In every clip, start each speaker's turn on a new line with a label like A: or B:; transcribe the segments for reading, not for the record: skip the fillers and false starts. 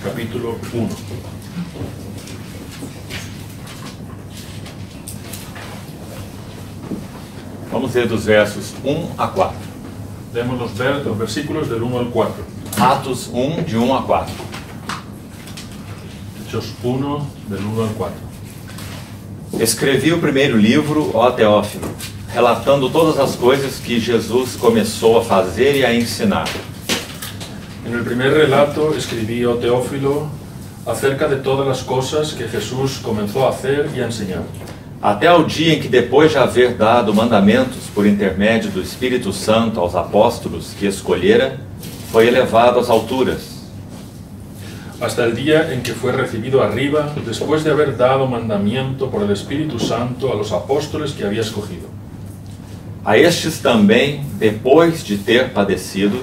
A: capítulo 1.
B: Vamos ler dos versos 1 a 4.
A: Leemos los versículos del 1 al 4.
B: Atos 1, de 1 a 4.
A: Hechos 1, del 1 al 4.
B: Escrevi o primeiro livro, ó Teófilo, relatando todas as coisas que Jesus começou a fazer e a ensinar.
A: En el primer relato escribí, oh Teófilo, acerca de todas las cosas que Jesús comenzó a hacer y a enseñar.
B: Até o dia em que, depois de haver dado mandamentos por intermédio do Espírito Santo aos apóstolos que escolhera, foi elevado às alturas.
A: Hasta el día en que fue recibido arriba, después de haber dado mandamiento por el Espíritu Santo a los apóstoles que había escogido.
B: A estes também, depois de ter padecido,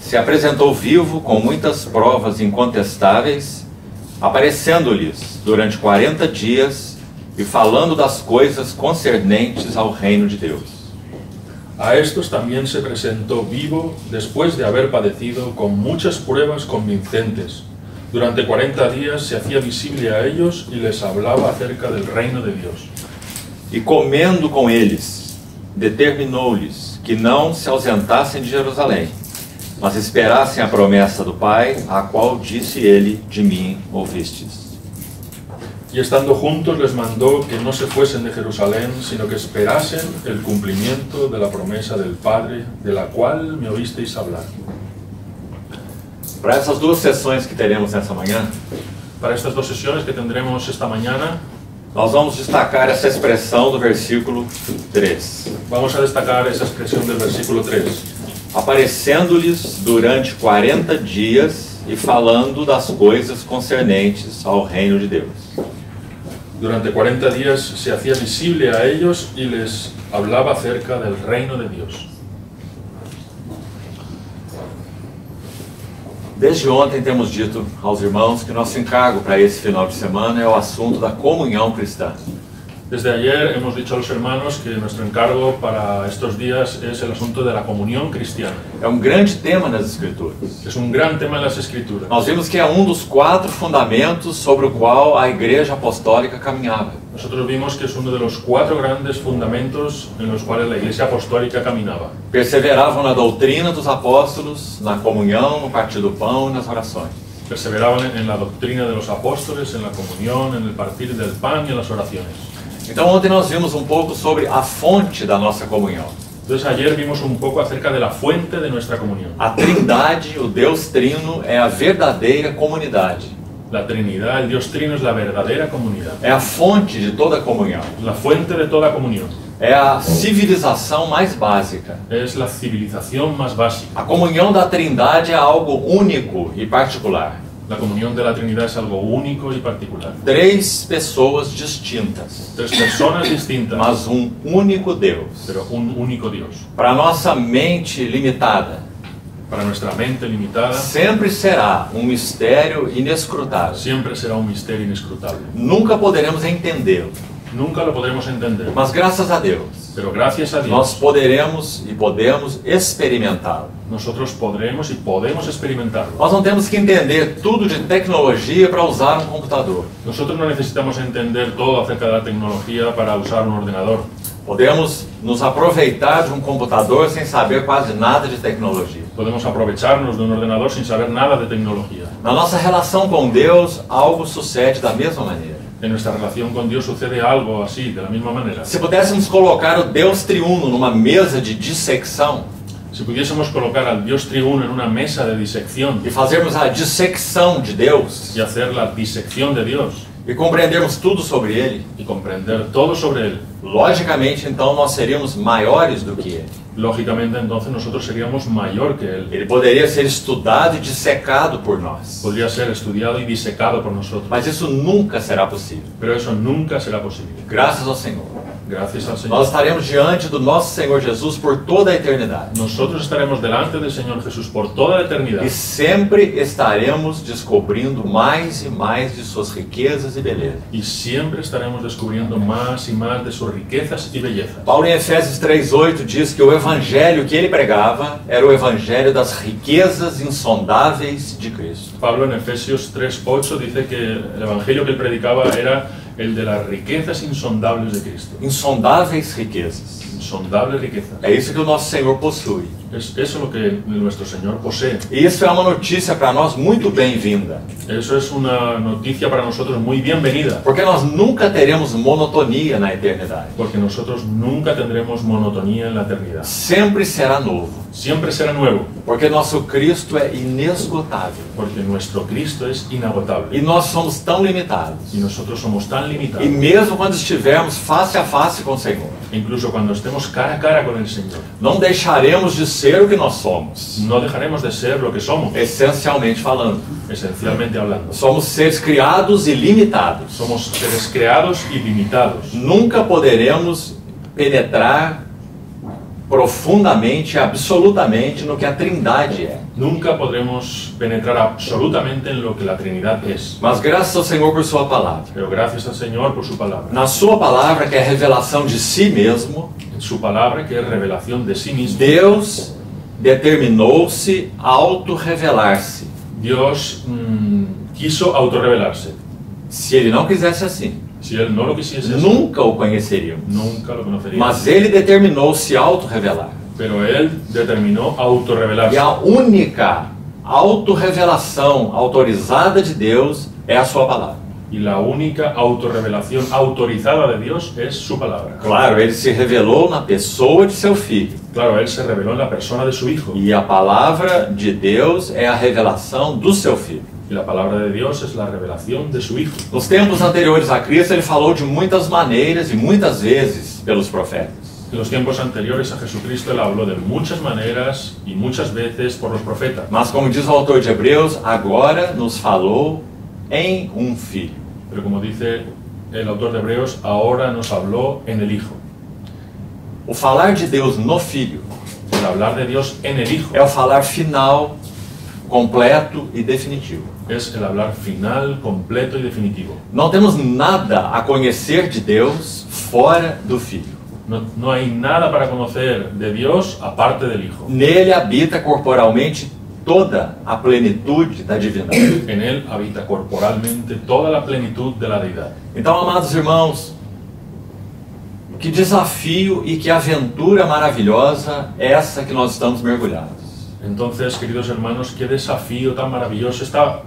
B: se apresentou vivo com muitas provas incontestáveis, aparecendo-lhes durante 40 dias e falando das coisas concernentes ao reino de Deus.
A: A estos también se presentó vivo después de haber padecido con muchas pruebas convincentes. Durante 40 días se hacía visible a ellos y les hablaba acerca del reino de Dios.
B: E comendo com eles, determinou-lhes que não se ausentassem de Jerusalém, mas esperassem a promessa do Pai, a qual disse ele, de mim ouvistes.
A: Y estando juntos les mandó que no se fuesen de Jerusalén, sino que esperasen el cumplimiento de la promesa del Padre, de la cual me oísteis hablar.
B: Para essas duas sessões que teremos nessa manhã,
A: Para estas dos sesiones que tendremos esta mañana,
B: nós vamos destacar essa expressão do versículo 3.
A: vamos a destacar esa expresión del versículo 3.
B: Aparecendo-lhes durante 40 dias e falando das coisas concernentes ao reino de Deus.
A: Durante 40 días se hacía visible a ellos y les hablaba acerca del reino de Dios.
B: Desde ontem temos dito aos irmãos que nosso encargo para esse final de semana é o assunto da comunhão cristã.
A: Desde ayer hemos dicho a los hermanos que nuestro encargo para estos días es el asunto de la comunión cristiana.
B: É um grande tema nas Escrituras.
A: Es un gran tema en las Escrituras.
B: Nós vimos que é um dos 4 fundamentos sobre o qual a Igreja Apostólica caminhava.
A: Nosotros vimos que es uno de los 4 grandes fundamentos en los cuales la Iglesia Apostólica caminaba.
B: Perseveravam na doutrina dos apóstolos, na comunhão, no partir do pão e nas orações.
A: Perseveraban en la doctrina de los apóstoles, en la comunión, en el partir del pan y en las oraciones.
B: Então ontem nós vimos um pouco sobre a fonte da nossa comunhão.
A: Entonces ayer vimos un poco acerca de la fuente de nuestra comunión.
B: A Trindade, o Deus Trino, é a verdadeira comunidade.
A: La Trinidad, el Dios Trino, es la verdadera comunidad.
B: É a fonte de toda a comunhão.
A: La fuente de toda comunión.
B: É a civilização mais básica.
A: Es la civilización más básica.
B: A comunhão da Trindade é algo único e particular.
A: La comunión de la Trinidad es algo único y particular.
B: 3 pessoas distintas,
A: 3 personas distintas,
B: mas um único Deus.
A: pero un único Dios.
B: Para a nossa mente limitada,
A: Para nuestra mente limitada,
B: sempre será um mistério inescrutável.
A: siempre será un misterio inescrutable.
B: Nunca poderemos entendê-lo,
A: Nunca lo podremos entender,
B: mas graças a Deus,
A: pero gracias a
B: nós
A: Dios,
B: poderemos e podemos experimentá-lo.
A: nosotros podremos y podemos experimentarlo.
B: Nós não temos que entender tudo de tecnologia para usar um computador.
A: Nosotros no necesitamos entender todo acerca de la tecnología para usar un ordenador.
B: Podemos nos aproveitar de um computador sem saber quase nada de tecnologia.
A: Podemos aprovecharnos de un ordenador sin saber nada de tecnología.
B: Na nossa relação com Deus, algo sucede da mesma maneira.
A: En nuestra relación con Dios sucede algo así, de la misma manera.
B: Se pudéssemos colocar o Deus triuno numa mesa de dissecção
A: Si pudiésemos colocar al Dios triuno en una mesa de disección
B: e fazermos a dissecção de Deus
A: y hacer la disección de Dios
B: e compreendermos tudo sobre Ele,
A: y comprender todo sobre Él,
B: logicamente então nós seríamos maiores do que Ele.
A: lógicamente entonces nosotros seríamos mayor que Él.
B: Ele poderia ser estudado e dissecado por nós,
A: Podría ser estudiado y disecado por nosotros,
B: mas isso nunca será possível.
A: pero eso nunca será posible.
B: Graças ao Senhor.
A: gracias al Señor.
B: Nós estaremos diante do nosso Senhor Jesus por toda a eternidade.
A: Nosotros estaremos delante del Señor Jesús por toda la eternidad.
B: E sempre estaremos descobrindo mais e mais de suas riquezas e belezas.
A: Y siempre estaremos descubriendo más y más de sus riquezas y bellezas.
B: Paulo em Efésios 3:8 diz que o evangelho que ele pregava era o evangelho das riquezas insondáveis de Cristo.
A: Pablo en Efesios 3:8 dice que el evangelio que él predicaba era el de las riquezas insondables de Cristo.
B: Insondáveis riquezas.
A: Insondables riquezas.
B: É isso que o nosso Senhor possui.
A: Es eso lo que nuestro Señor posee.
B: E isso é uma notícia para nós muito bem-vinda.
A: Eso es una noticia para nosotros muy bienvenida.
B: Porque nós nunca teremos monotonia na eternidade.
A: Porque nosotros nunca tendremos monotonía en la eternidad.
B: Sempre será novo.
A: Siempre será nuevo.
B: Porque nosso Cristo é inesgotável.
A: Porque nuestro Cristo es inagotable.
B: E nós somos tão limitados.
A: Y nosotros somos tan limitados.
B: E mesmo quando estivermos face a face com o Senhor,
A: Incluso cuando estemos cara a cara con el Señor,
B: não deixaremos de ser o que nós somos.
A: no dejaremos de ser lo que somos,
B: Essencialmente falando.
A: esencialmente hablando.
B: Somos seres criados e limitados.
A: Somos seres creados y limitados.
B: Nunca poderemos penetrar profundamente, absolutamente no que a Trindade é.
A: Nunca podremos penetrar absolutamente en lo que la Trinidad es.
B: Mas graças ao Senhor por sua palavra.
A: Pero gracias al Señor por su palabra.
B: Na sua palavra, que é a revelação de si mesmo,
A: En su palabra, que es revelación de sí mismo,
B: Deus determinou-se a autorrevelar-se.
A: Dios quiso autorrevelarse.
B: Se ele não quisesse assim,
A: Si Él no lo quisiese,
B: nunca o conheceríamos.
A: nunca lo conoceríamos.
B: Mas ele determinou-se a autorrevelar.
A: Pero Él determinó
B: E
A: autorrevelarse.
B: a única autorrevelação autorizada de Deus é a sua palavra.
A: Y la única autorrevelación autorizada de Dios es su palabra.
B: Claro, ele se revelou na pessoa de seu filho.
A: Claro, Él se reveló en la persona de su Hijo.
B: E a palavra de Deus é a revelação do seu filho.
A: Y la palabra de Dios es la revelación de su Hijo.
B: Nos tempos anteriores a Cristo, ele falou de muitas maneiras e muitas vezes pelos profetas.
A: En los tiempos anteriores a Jesucristo Él habló de muchas maneras y muchas veces por los profetas.
B: Mas, como diz o autor de Hebreus, agora nos falou em um filho.
A: Pero como dice el autor de Hebreos, ahora nos habló en el Hijo.
B: O falar de Deus no Filho
A: El hablar de Dios en el Hijo
B: é o falar final, completo e definitivo.
A: es el hablar final, completo y definitivo.
B: Não temos nada a conhecer de Deus fora do Filho.
A: No hay nada para conocer de Dios aparte del Hijo.
B: Nele habita corporalmente toda a plenitude da divindade.
A: En Él habita corporalmente toda la plenitud de la deidad.
B: Então, amados irmãos, que desafio e que aventura maravilhosa essa que nós estamos mergulhados.
A: Entonces, queridos hermanos, qué desafío tan maravilloso está,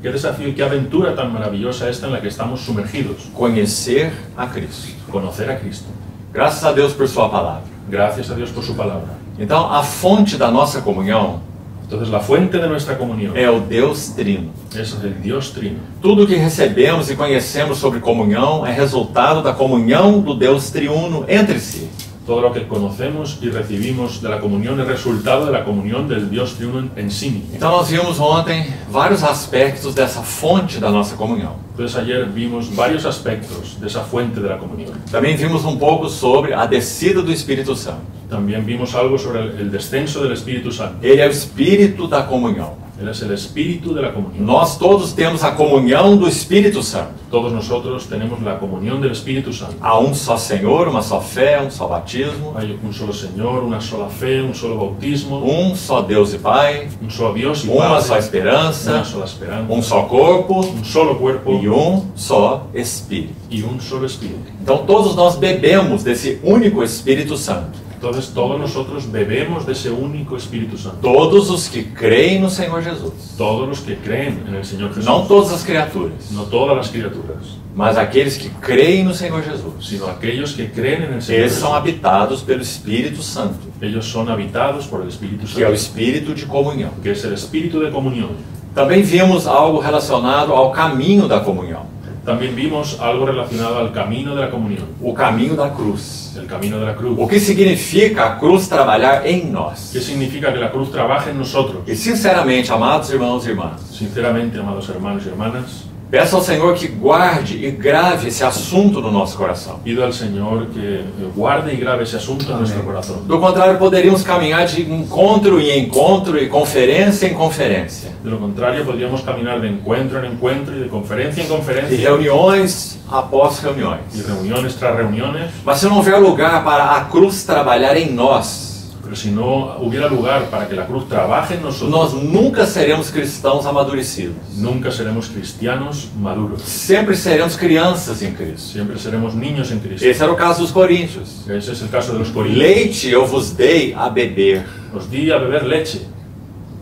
A: qué desafío y qué aventura tan maravillosa esta en la que estamos sumergidos.
B: Conhecer a Cristo.
A: Conocer a Cristo.
B: Graças a Deus por sua palavra.
A: Gracias a Dios por su palabra.
B: Então, a fonte da nossa comunhão
A: Entonces, la fuente de nuestra comunión
B: é o Deus Trino.
A: es el Dios Trino.
B: Tudo que recebemos e conhecemos sobre comunhão é resultado da comunhão do Deus Triuno entre si.
A: Todo lo que conocemos y recibimos de la comunión es resultado de la comunión del Dios Triuno en sí mismo.
B: Então, nós vimos ontem vários aspectos dessa fonte da nossa comunhão.
A: Entonces, ayer vimos varios aspectos de esa fuente de la comunión.
B: Também vimos um pouco sobre a descida do Espírito Santo.
A: También vimos algo sobre el descenso del Espíritu Santo.
B: Ele é o Espírito da comunhão.
A: Él es el Espíritu de la comunión.
B: Nós todos temos a comunhão do Espírito Santo.
A: Todos nosotros tenemos la comunión del Espíritu Santo.
B: Há um só Senhor, uma só fé, um só batismo,
A: Hay un solo Señor, una sola fe, un solo bautismo,
B: um só Deus e Pai,
A: un solo Dios y
B: uma só
A: Padre,
B: esperança,
A: una sola esperanza,
B: um só corpo
A: un solo cuerpo
B: e um só Espírito.
A: y un solo Espíritu.
B: Então todos nós bebemos desse único Espírito Santo.
A: Entonces todos nosotros bebemos de ese único Espíritu Santo.
B: Todos os que creem no Senhor Jesus.
A: Todos los que creen en el Señor Jesús.
B: Não todas as criaturas,
A: No todas las criaturas,
B: mas aqueles que creem no Senhor Jesus.
A: sino aquellos que creen en el Señor
B: Eles são
A: Jesús.
B: habitados pelo Espírito Santo,
A: Ellos son habitados por el Espíritu
B: que é o
A: Santo,
B: Espírito de comunhão.
A: que es el Espíritu de comunión.
B: Também vimos algo relacionado ao caminho da comunhão,
A: También vimos algo relacionado al camino de la comunión,
B: o caminho da cruz.
A: el camino de la cruz.
B: O que significa a cruz trabalhar em nós.
A: ¿Qué significa que la cruz trabaje en nosotros?
B: E sinceramente, amados irmãos e irmãs,
A: Sinceramente, amados hermanos y hermanas,
B: Peço ao Senhor que guarde e grave esse assunto no nosso coração.
A: Pido al Señor que guarde y grave ese asunto en nuestro corazón.
B: Do contrário, poderíamos caminhar de encontro em encontro e conferência em conferência.
A: De lo contrario, podríamos caminar de encuentro en encuentro y de conferencia en conferencia.
B: E reuniões após reuniões.
A: Y reuniones tras reuniones.
B: Mas se não houver lugar para a cruz trabalhar em nós,
A: Pero si no hubiera lugar para que la cruz trabaje en nosotros,
B: nós nunca seremos cristãos amadurecidos.
A: nunca seremos cristianos maduros.
B: Sempre seremos crianças em Cristo.
A: Siempre seremos niños en Cristo.
B: Esse era o caso dos coríntios.
A: Ese es el caso de los corintios.
B: Leite eu vos dei a beber.
A: Os di a beber leche,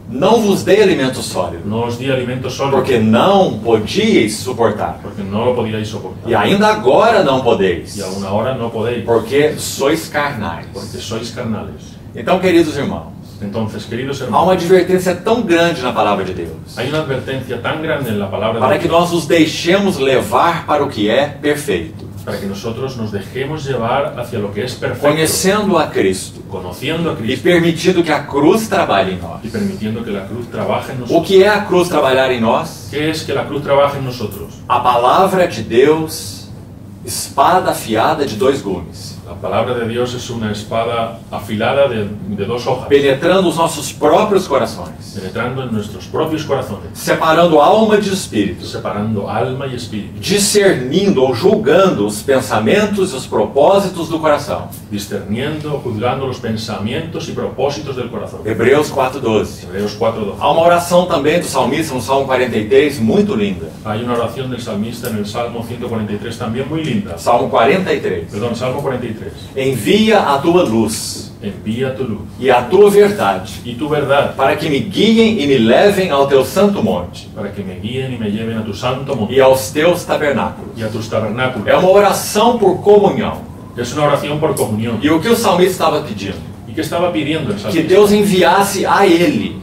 B: Não vos dei alimento sólido,
A: no os di alimento sólido,
B: porque não podíeis suportar.
A: porque no lo podíais soportar.
B: E ainda agora não podeis,
A: Y aún ahora no podéis,
B: porque sois carnais.
A: porque sois carnales.
B: Então, queridos irmãos,
A: Entonces, queridos
B: há
A: hermanos,
B: uma advertência tão grande na palavra de Deus,
A: hay una advertencia tan grande en la palabra
B: para
A: de
B: que
A: Dios
B: nós nos deixemos levar para o que é perfeito,
A: para que nosotros nos dejemos llevar hacia lo que es perfecto,
B: conhecendo a Cristo
A: conociendo a
B: e
A: Cristo
B: permitindo que a cruz trabalhe em nós.
A: y permitiendo que la cruz trabaje en
B: O
A: nosotros.
B: que é a cruz trabalhar em nós?
A: ¿Qué es que la cruz trabaje en nosotros?
B: A palavra de Deus, espada afiada de dois gumes,
A: La palabra de Dios es una espada afilada de dos hojas,
B: penetrando os nossos próprios corações,
A: penetrando en nuestros propios corazones,
B: separando alma de espírito,
A: separando alma y espíritu,
B: discernindo ou julgando os pensamentos e os propósitos do coração.
A: discerniendo, juzgando los pensamientos y propósitos del corazón.
B: Hebreus 4:12.
A: Hebreos 4:12.
B: Há uma oração também do salmista no Salmo 43, muito linda.
A: Hay una oración del salmista en el Salmo 143 también muy linda.
B: Salmo 43.
A: Perdón, Salmo 43.
B: Envia a tua luz
A: Envía tu luz
B: e a tua verdade,
A: y tu verdad
B: para que me guiem e me levem ao teu santo monte
A: para que me guíen y me lleven a tu santo monte
B: e aos teus tabernáculos.
A: y a tus tabernáculos.
B: É uma oração por comunhão.
A: Es una oración por comunión.
B: E o que o salmista estava pedindo?
A: ¿Y qué estaba pidiendo el
B: Que
A: salmista?
B: Deus enviasse a ele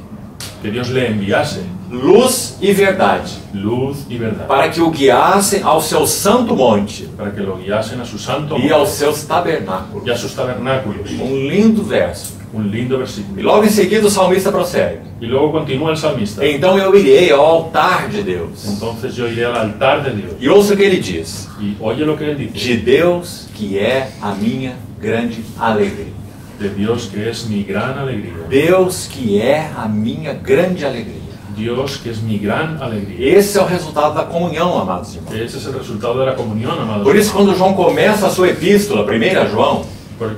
A: Que Dios le enviase
B: luz e verdade,
A: luz y verdad
B: para que o guiassem ao seu santo monte
A: para que lo guiasen a su santo
B: e
A: monte
B: aos seus tabernáculos.
A: y a sus tabernáculos.
B: Lindo verso.
A: Un lindo
B: E
A: versículo.
B: logo em seguida o salmista prossegue.
A: Y luego continúa el salmista.
B: Então eu irei ao altar de Deus.
A: Entonces yo iré al altar de Dios.
B: E ouça o que ele diz.
A: Y oye lo que él dice.
B: De Deus que é a minha grande alegria.
A: De Dios que es mi gran alegría.
B: Deus que é a minha grande alegria.
A: Dios que es mi gran alegría.
B: Esse é o resultado da comunhão, amados irmãos.
A: Ese es el resultado de la comunión, amados.
B: Por isso, quando João começa a sua epístola, 1 João,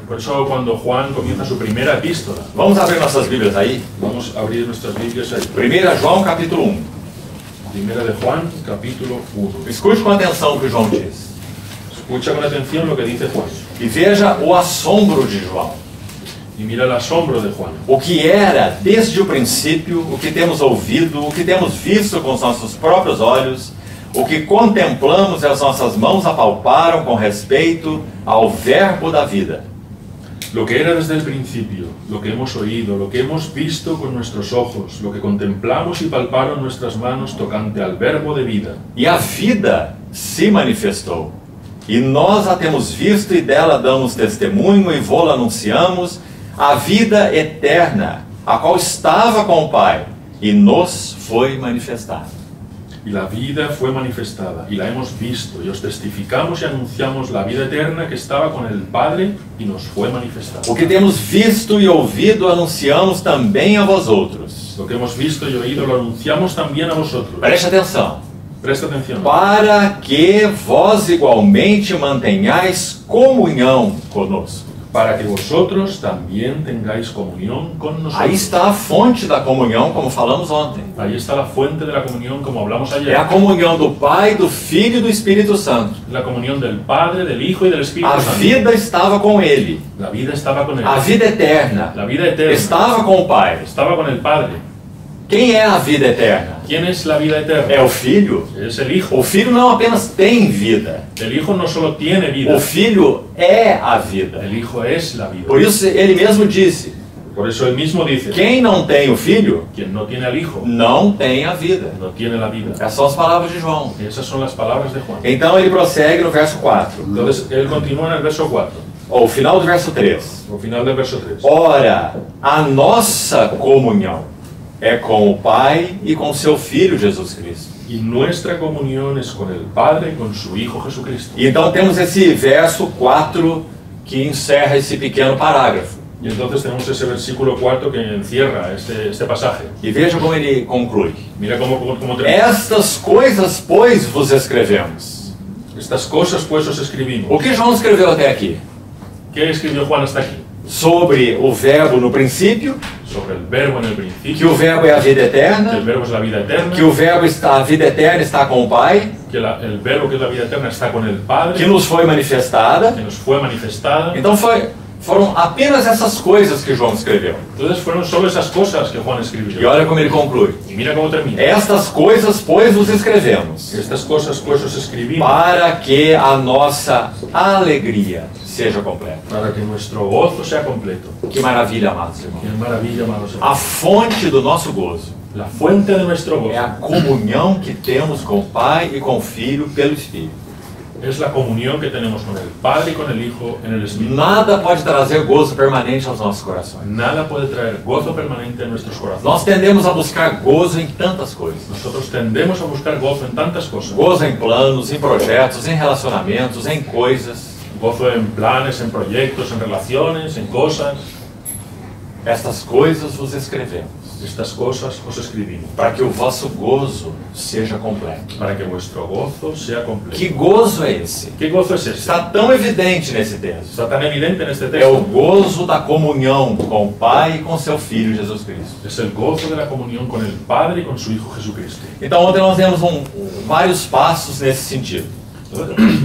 A: Por eso cuando Juan comienza su primera epístola,
B: vamos abrir nossas Bíblias aí.
A: vamos a abrir nuestras Biblias ahí.
B: 1 João, capítulo 1.
A: Primera de Juan, capítulo 1.
B: Escute com atenção o que João diz.
A: Escucha con atención lo que dice Juan.
B: E veja o assombro de João.
A: Y mira el asombro de Juan.
B: O que era desde o princípio, o que temos ouvido, o que temos visto com os nossos próprios olhos, o que contemplamos e as nossas mãos apalparam com respeito ao verbo da vida.
A: Lo que era desde el principio, lo que hemos oído, lo que hemos visto con nuestros ojos, lo que contemplamos y palparon nuestras manos tocante al verbo de vida.
B: E a vida se manifestou. E nós a temos visto e dela damos testemunho e vô-la anunciamos, a vida eterna, a qual estava com o Pai e nos foi manifestada.
A: Y la vida fue manifestada, y la hemos visto, y os testificamos y anunciamos la vida eterna que estaba con el Padre y nos fue manifestada.
B: O que temos visto e ouvido anunciamos também a vós outros.
A: Lo que hemos visto y oído lo anunciamos también a vosotros.
B: Preste atenção.
A: Presta atención.
B: Para que vós igualmente mantenhais comunhão conosco.
A: Para que vosotros también tengáis comunión con nosotros.
B: Aí está a fonte da comunhão, como falamos ontem.
A: Ahí está la fuente de la comunión, como hablamos
B: É
A: ayer.
B: a comunhão do Pai, do Filho e do Espírito Santo.
A: La comunión del Padre, del Hijo y del Espíritu
B: A
A: Santo.
B: vida estava com Ele.
A: La vida estaba con él.
B: A vida eterna
A: La vida eterna
B: estava com o Pai.
A: estaba con el Padre.
B: Quem é a vida eterna?
A: ¿Quién es la vida eterna?
B: É o Filho.
A: Es el Hijo.
B: O Filho não apenas tem vida.
A: El Hijo no solo tiene vida,
B: O Filho é a vida.
A: el Hijo es la vida.
B: Por isso ele mesmo disse:
A: Por eso él mismo dice,
B: quem não tem o Filho,
A: quien no tiene al Hijo,
B: não tem a vida.
A: no tiene la vida.
B: Essas são as palavras de João.
A: Esas son las palabras de Juan.
B: Então ele prossegue no verso 4.
A: Entonces, él continúa en el verso 4,
B: Ou final do verso 3.
A: al final del verso 3.
B: Ora, a nossa comunhão é com o Pai e com seu Filho Jesus Cristo.
A: Y nuestra comunión es con el Padre y con su Hijo Jesucristo.
B: E então temos esse verso 4 que encerra esse pequeno parágrafo.
A: Y entonces tenemos ese versículo 4 que encierra este pasaje.
B: E veja como ele conclui.
A: Mira cómo termina.
B: Estas coisas, pois, vos escrevemos.
A: Estas cosas pues os escribimos.
B: O que João escreveu até aqui?
A: ¿Qué escribió Juan hasta aquí?
B: Sobre o verbo no princípio,
A: Sobre el verbo en el
B: que
A: principio,
B: o verbo é a vida
A: que el
B: eterna,
A: verbo es la vida eterna,
B: que o verbo está, a vida eterna está com o Pai,
A: que el verbo que es la vida eterna está con el Padre,
B: que nos foi manifestada.
A: que nos fue manifestada.
B: Então foram apenas essas coisas que João escreveu.
A: Entonces fueron solo esas cosas que Juan
B: E
A: escribió.
B: olha como ele conclui.
A: Y mira cómo termina.
B: Estas coisas, pois, vos escrevemos,
A: Estas cosas pues os escribimos
B: para que a nossa alegria seja completa.
A: para que nuestro gozo sea completo.
B: Que maravilha, amados irmãos.
A: Qué maravilla, amados
B: A
A: hermanos.
B: fonte do nosso gozo
A: La fuente de nuestro
B: é a
A: gozo
B: comunhão que temos com o Pai e com o Filho pelo Espírito.
A: es la comunión que tenemos con el Padre y con el Hijo en el Espíritu.
B: Nada pode trazer gozo permanente aos nossos corações.
A: Nada puede traer gozo permanente en nuestros corazones.
B: Nós tendemos a buscar gozo em tantas coisas.
A: Nosotros tendemos a buscar gozo en tantas cosas.
B: Gozo em planos, em projetos, em relacionamentos, em coisas.
A: Gozo en planes, en proyectos, en relaciones, en cosas.
B: Estas coisas vos escrevemos,
A: Estas cosas os escribimos
B: para que o vosso gozo seja completo.
A: para que vuestro gozo sea completo.
B: Que gozo é esse?
A: ¿Qué gozo es ese?
B: Está tão evidente nesse texto.
A: Está tan evidente en este
B: É o
A: texto.
B: gozo da comunhão com o Pai e com seu Filho Jesus Cristo.
A: Es el gozo de la comunión con el Padre y con su Hijo Jesucristo.
B: Então ontem nós demos vários passos nesse sentido.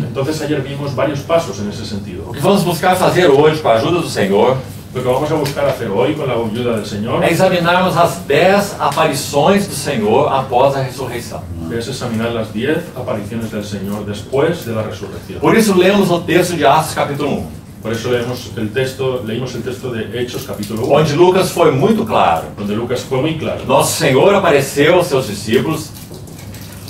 A: Entonces ayer vimos varios pasos en ese sentido.
B: O que vamos buscar fazer hoje, com a ajuda do Senhor,
A: Lo que vamos a buscar hacer hoy con la ayuda del Señor
B: é examinarmos as 10 aparições do Senhor após a ressurreição.
A: es examinar las 10 apariciones del Señor después de la resurrección.
B: Por isso lemos o texto de Atos capítulo 1,
A: Por eso leímos el texto de Hechos capítulo 1,
B: onde Lucas foi muito claro.
A: donde Lucas fue muy claro.
B: Nosso Senhor apareceu aos seus discípulos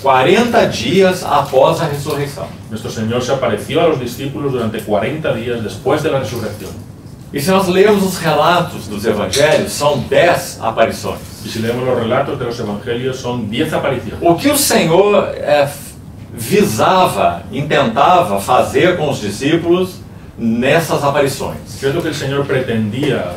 B: 40 dias após a ressurreição.
A: Nuestro Señor se apareció a los discípulos durante 40 días después de la resurrección.
B: E se nós lermos os relatos dos evangelhos, são 10 aparições.
A: Y si leemos los relatos de los evangelios, son 10 apariciones.
B: O que o Senhor visava, intentava fazer com os discípulos nessas aparições?
A: ¿Qué es lo que el Señor pretendía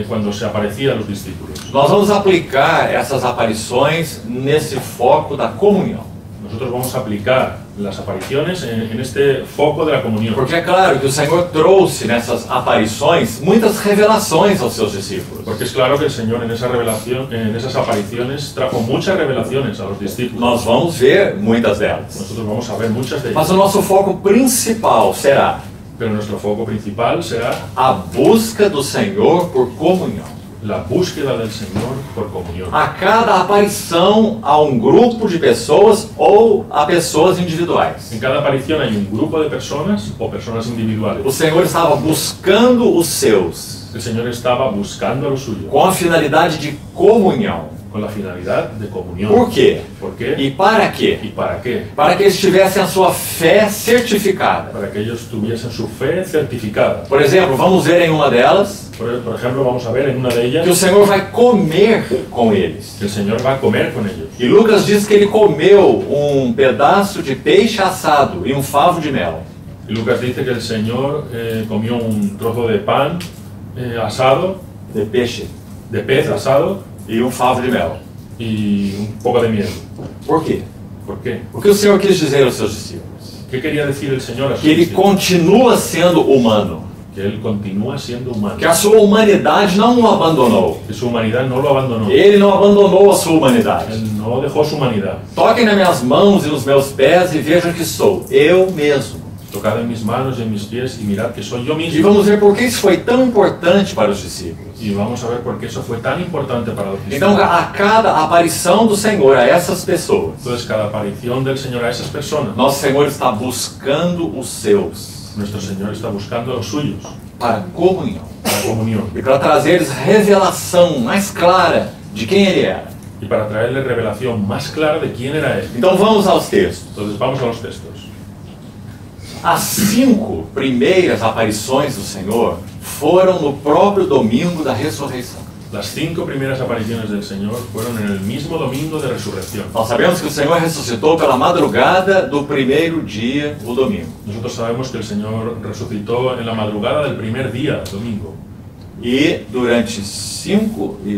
A: cuando se aparecía a los discípulos?
B: Nós vamos aplicar essas aparições nesse foco da comunhão.
A: Nosotros vamos a aplicar las apariciones en este foco de la comunión.
B: Porque é claro que o Senhor trouxe nessas aparições muitas revelações aos seus discípulos.
A: Porque es claro que el Señor en esas apariciones trajo muchas revelaciones a los discípulos.
B: Nós vamos ver muitas delas.
A: Nosotros vamos a ver muchas de
B: Mas
A: ellas.
B: o nosso foco principal será
A: Pero nuestro foco principal será
B: a busca do Senhor por comunhão.
A: la búsqueda del Señor por comunión.
B: A cada aparição a um grupo de pessoas ou a pessoas individuais.
A: En cada aparición hay un grupo de personas o personas individuales.
B: O Senhor estava buscando os seus
A: El Señor estaba buscando a los suyos
B: com a finalidade de comunhão.
A: con la finalidad de comunión.
B: Por quê?
A: ¿Por qué?
B: E para quê?
A: ¿Y para qué?
B: Para que eles tivessem a sua fé certificada.
A: Para que ellos tuviesen su fe certificada.
B: Por exemplo, vamos ver em uma delas
A: Por ejemplo, vamos a ver en una de
B: que o
A: ellas
B: Senhor vai comer com eles.
A: que el Señor va a comer con ellos.
B: E Lucas diz que ele comeu um pedaço de peixe assado e um favo de mel.
A: Y Lucas dice que el Señor comió un trozo de pan asado,
B: De peixe
A: de pez asado
B: e um favo de mel.
A: y un poco de miel.
B: Por quê?
A: ¿Por qué?
B: O que o Senhor quis dizer aos seus discípulos?
A: ¿Qué quería decir el Señor a sus
B: Que ele
A: discípulos?
B: continua sendo humano.
A: Que Él continúa siendo humano.
B: Que a sua humanidade não o abandonou.
A: Que su humanidad no lo abandonó.
B: Ele não abandonou a sua humanidade.
A: Él no dejó su humanidad.
B: Toquem nas minhas mãos e nos meus pés e vejam que sou eu mesmo.
A: Tocad en mis manos y en mis pies y mirad que soy yo
B: E
A: mismo.
B: vamos ver por que isso foi tão importante para os discípulos.
A: Y vamos a ver por qué eso fue tan importante para los
B: Então,
A: discípulos.
B: a cada aparição do Senhor a essas pessoas,
A: Entonces, cada aparición del Señor a esas personas,
B: nosso Senhor está buscando os seus
A: nuestro Señor está buscando a los suyos
B: para comunhão
A: para comunión
B: e para trazer-lhes revelação mais clara de quem Ele era.
A: y para traerle revelación más clara de quién era Él.
B: Então, vamos aos textos.
A: Entonces, vamos a los textos.
B: As 5 primeiras aparições do Senhor foram no próprio domingo da ressurreição.
A: Las 5 primeras apariciones del Señor fueron en el mismo domingo de resurrección.
B: Nós sabemos que o Senhor ressuscitou pela madrugada do primeiro dia, o domingo.
A: Nosotros sabemos que el Señor resucitó en la madrugada del primer día, domingo.
B: E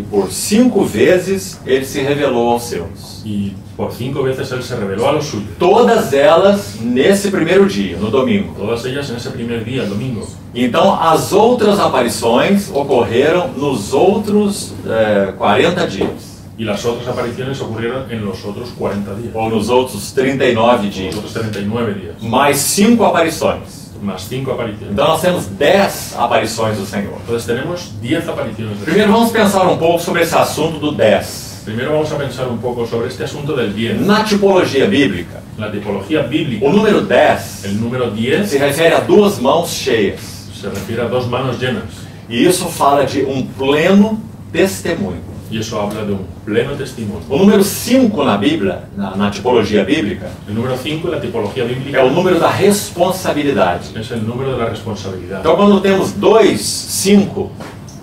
B: por 5 vezes ele se revelou aos seus.
A: Y por 5 veces Él se reveló a los suyos.
B: Todas elas nesse primeiro dia, no domingo.
A: Todas ellas en ese primer día, el domingo.
B: Então as outras aparições ocorreram nos outros 40 dias.
A: Y las otras apariciones ocurrieron en los otros 40 días.
B: Ou nos outros 39
A: Los
B: dias.
A: otros 39 días.
B: Mais 5 aparições.
A: Más 5 apariciones.
B: Então nós temos 10 aparições do Senhor.
A: Entonces tenemos 10 apariciones.
B: Primeiro vamos pensar um pouco sobre esse assunto do 10.
A: Primero vamos a pensar un poco sobre este asunto del 10.
B: Na tipologia bíblica,
A: La tipología bíblica,
B: o número 10
A: el número 10
B: se refere a 2 mãos cheias.
A: se refiere a 2 manos llenas.
B: E isso fala de um pleno testemunho.
A: Y eso habla de un pleno testimonio.
B: O número 5 na Bíblia, na tipologia bíblica,
A: El número 5, la tipología bíblica,
B: é o número da responsabilidade.
A: es el número de la responsabilidad.
B: Então, quando temos 2, 5,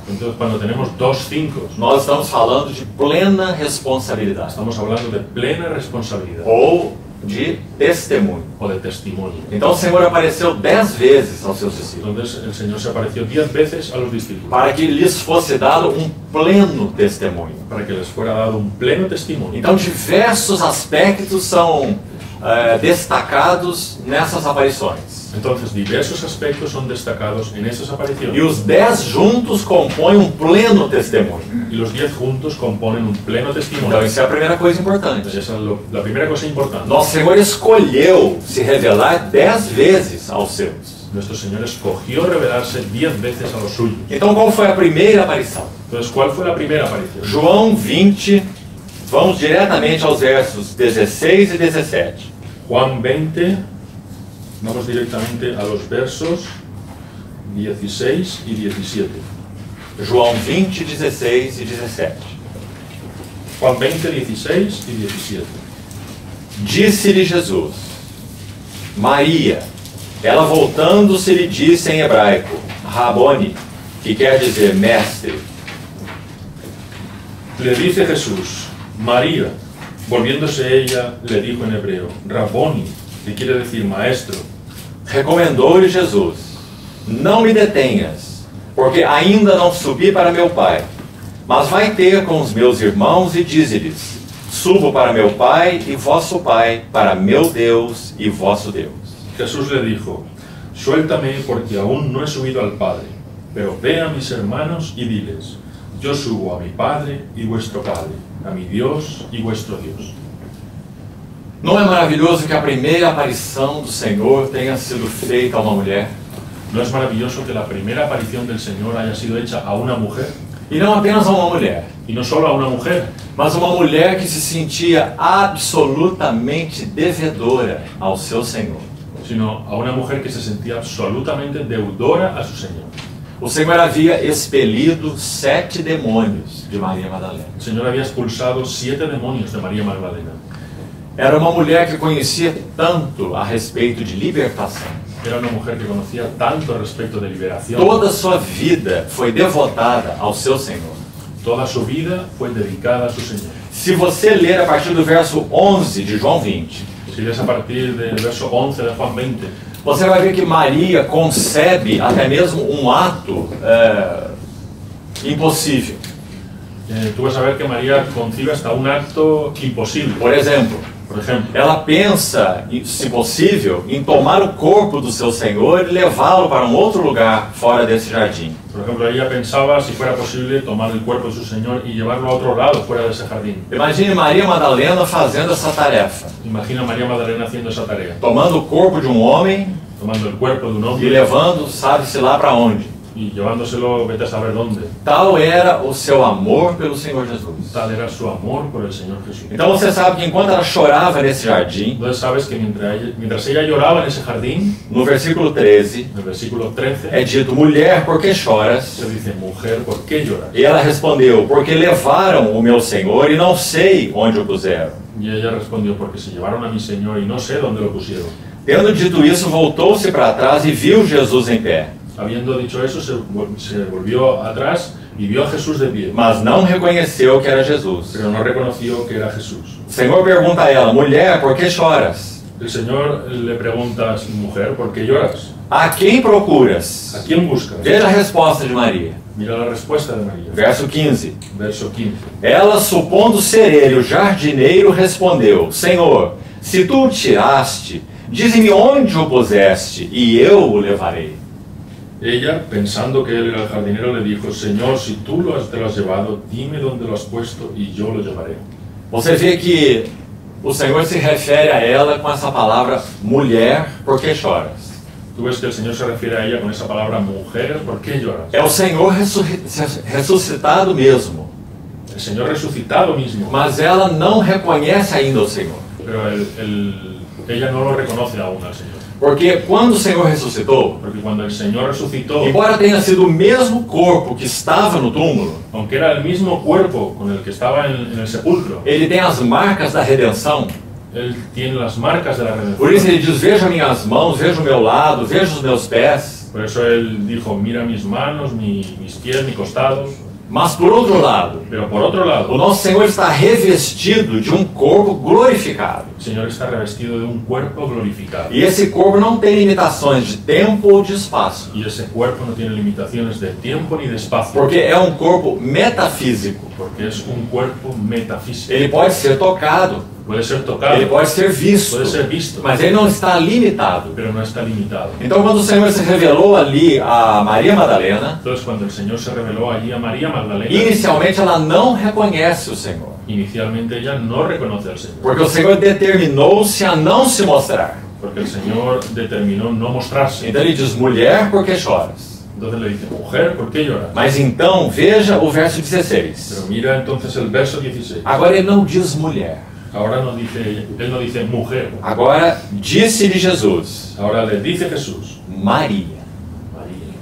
A: Entonces, cuando tenemos 2 5,
B: nós estamos falando de plena responsabilidade
A: estamos hablando de plena responsabilidad
B: ou de testemunho.
A: o de testimonio.
B: Então, o Senhor apareceu 10 vezes aos seus discípulos
A: Entonces, el Señor se apareció 10 veces a los discípulos
B: para que lhes fosse dado um pleno testemunho.
A: para que les fuera dado un pleno testimonio.
B: Então, diversos aspectos são destacados nessas aparições.
A: Entonces, diversos aspectos son destacados en esas
B: E
A: apariciones.
B: os 10 juntos compõem um pleno testemunho.
A: Y los 10 juntos componen un pleno
B: Então,
A: testimonio.
B: isso é a primeira coisa importante.
A: Esa es la primera cosa importante.
B: Nosso Senhor escolheu se revelar 10 vezes aos seus.
A: Nuestro Señor escogió revelarse 10 veces a los suyos.
B: Então, qual foi a primeira aparição?
A: Entonces, ¿cuál fue la primera aparición?
B: João 20, vamos diretamente aos versos 16 e 17.
A: Juan 20, vamos directamente a los versos 16 y 17.
B: João 20, 16 e 17.
A: Juan 20, 16 y 17.
B: Disse-lhe Jesus, Maria. Ela voltando-se lhe disse em hebraico, Raboni, que quer dizer mestre.
A: Le dice Jesús, María. Volviéndose ella, le dijo en hebreo, Raboni, que quiere decir maestro.
B: Recomendou-lhe Jesus, não me detenhas, porque ainda não subi para meu Pai, mas vai ter com os meus irmãos e dize-lhes, subo para meu Pai e vosso Pai, para meu Deus e vosso Deus.
A: Jesús le dijo, suéltame porque aún no he subido al Padre, pero ve a mis hermanos y diles, yo subo a mi Padre y vuestro Padre, a mi Dios y vuestro Dios.
B: Não é maravilhoso que a primeira aparição do Senhor tenha sido feita a uma mulher?
A: ¿No es maravilloso que la primera aparición del Señor haya sido hecha a una mujer?
B: E não apenas a uma mulher,
A: Y no solo a una mujer,
B: mas uma mulher que se sentia absolutamente devedora ao seu Senhor.
A: sino a una mujer que se sentía absolutamente deudora a su Señor.
B: O Senhor havia expelido 7 demônios de Maria Madalena.
A: El Señor había expulsado 7 demonios de María Magdalena.
B: Era uma mulher que conhecia tanto a respeito de libertação.
A: Era una mujer que conocía tanto respecto de liberación.
B: Toda a sua vida foi devotada ao seu Senhor.
A: Toda su vida fue dedicada a su Señor.
B: Se você ler a partir do verso 11 de João 20,
A: Si lees a partir del verso 11 de Juan 20,
B: você vai ver que Maria concebe até mesmo um ato impossível.
A: Tú vas a ver que María concibe hasta un acto imposible.
B: Por exemplo, ela pensa, se possível, em tomar o corpo do seu Senhor e levá-lo para um outro lugar fora desse jardim.
A: Por ejemplo, ella pensaba, si fuera posible, tomar el cuerpo de su Señor y llevarlo a otro lado, fuera de ese jardín.
B: Imagine Maria Madalena fazendo essa tarefa,
A: Imagina a María Magdalena haciendo esa tarea,
B: tomando o corpo de um homem
A: tomando el cuerpo de un
B: e
A: hombre
B: levando, sabe-se lá para onde.
A: y llevándoselo, vete a saber dónde.
B: Tal era o seu amor pelo Senhor Jesus.
A: Tal era su amor por el Señor Jesús.
B: Então você sabe que enquanto ela chorava nesse jardim,
A: Entonces sabes que mientras ella lloraba en ese jardín,
B: no versículo 13,
A: en el versículo 13,
B: é dito, mulher, por que choras?
A: se dice, mujer, ¿por qué lloras?
B: E ela respondeu, porque levaram o meu Senhor e não sei onde o puseram.
A: Y ella respondió, porque se llevaron a mi Señor y no sé dónde lo pusieron.
B: Tendo dito isso, voltou-se para trás e viu Jesus em pé.
A: Habiendo dicho eso, se volvió atrás y vio a Jesús de pie,
B: mas não reconheceu que era Jesus.
A: pero no reconoció que era Jesús.
B: O Senhor pergunta a ela: mulher, por que choras?
A: El Señor le pregunta: mujer, ¿por qué lloras?
B: A quem procuras?
A: ¿A quién buscas?
B: Veja a resposta de Maria.
A: Mira la respuesta de María.
B: Verso 15.
A: Verso 15.
B: Ela, supondo ser ele o jardineiro, respondeu: Senhor, se tu o tiraste, dize-me onde o puseste, e eu o levarei.
A: Ella, pensando que él era el jardinero, le dijo: Señor, si tú te lo has llevado, dime dónde lo has puesto y yo lo llevaré.
B: Você vê que o Senhor se refere a ela com essa palavra mulher, por que choras?
A: Tú ves que el Señor se refiere a ella con esa palabra mujer, ¿por qué lloras?
B: É o Senhor ressuscitado mesmo,
A: El Señor resucitado mismo,
B: mas ela não reconhece ainda o Senhor.
A: pero ella no lo reconoce aún al Señor.
B: Porque quando o Senhor ressuscitou,
A: Porque cuando el Señor resucitó,
B: embora tenha sido o mesmo corpo que estava no túmulo,
A: aunque era el mismo cuerpo con el que estaba en el sepulcro,
B: ele tem as marcas da redenção.
A: él tiene las marcas de la
B: Por isso
A: redención.
B: ele diz: veja minhas mãos, veja o meu lado, veja os meus pés.
A: Por eso él dijo: mira mis manos, mis pies, mis costados.
B: Mas por outro lado,
A: Pero por otro
B: o
A: lado,
B: nosso Senhor está revestido de um corpo glorificado.
A: el Señor está revestido de un cuerpo glorificado.
B: E esse corpo não tem limitações de tempo ou de espaço,
A: Y ese cuerpo no tiene limitaciones de tiempo ni de espacio,
B: porque é um corpo metafísico.
A: porque es un cuerpo metafísico.
B: Ele pode ser tocado,
A: Puede ser tocado,
B: ele pode ser visto,
A: puede ser visto,
B: mas ele não está limitado.
A: pero no está limitado.
B: Então, quando o Senhor se revelou ali a Maria Madalena,
A: Entonces, cuando el Señor se reveló allí a María Magdalena,
B: inicialmente ela não reconhece o Senhor,
A: inicialmente ella no reconoce al Señor,
B: porque o Senhor determinou-se a não se mostrar.
A: porque el Señor determinó no mostrarse.
B: Então ele diz: mulher, por que choras?
A: Entonces le dice: mujer, ¿por qué lloras?
B: Mas então, veja o verso 16.
A: Pero mira entonces el verso 16.
B: Agora ele não diz mulher.
A: Ahora no dice, él no dice mujer.
B: Agora disse-lhe Jesus:
A: Ahora le dice Jesús:
B: Maria.
A: María.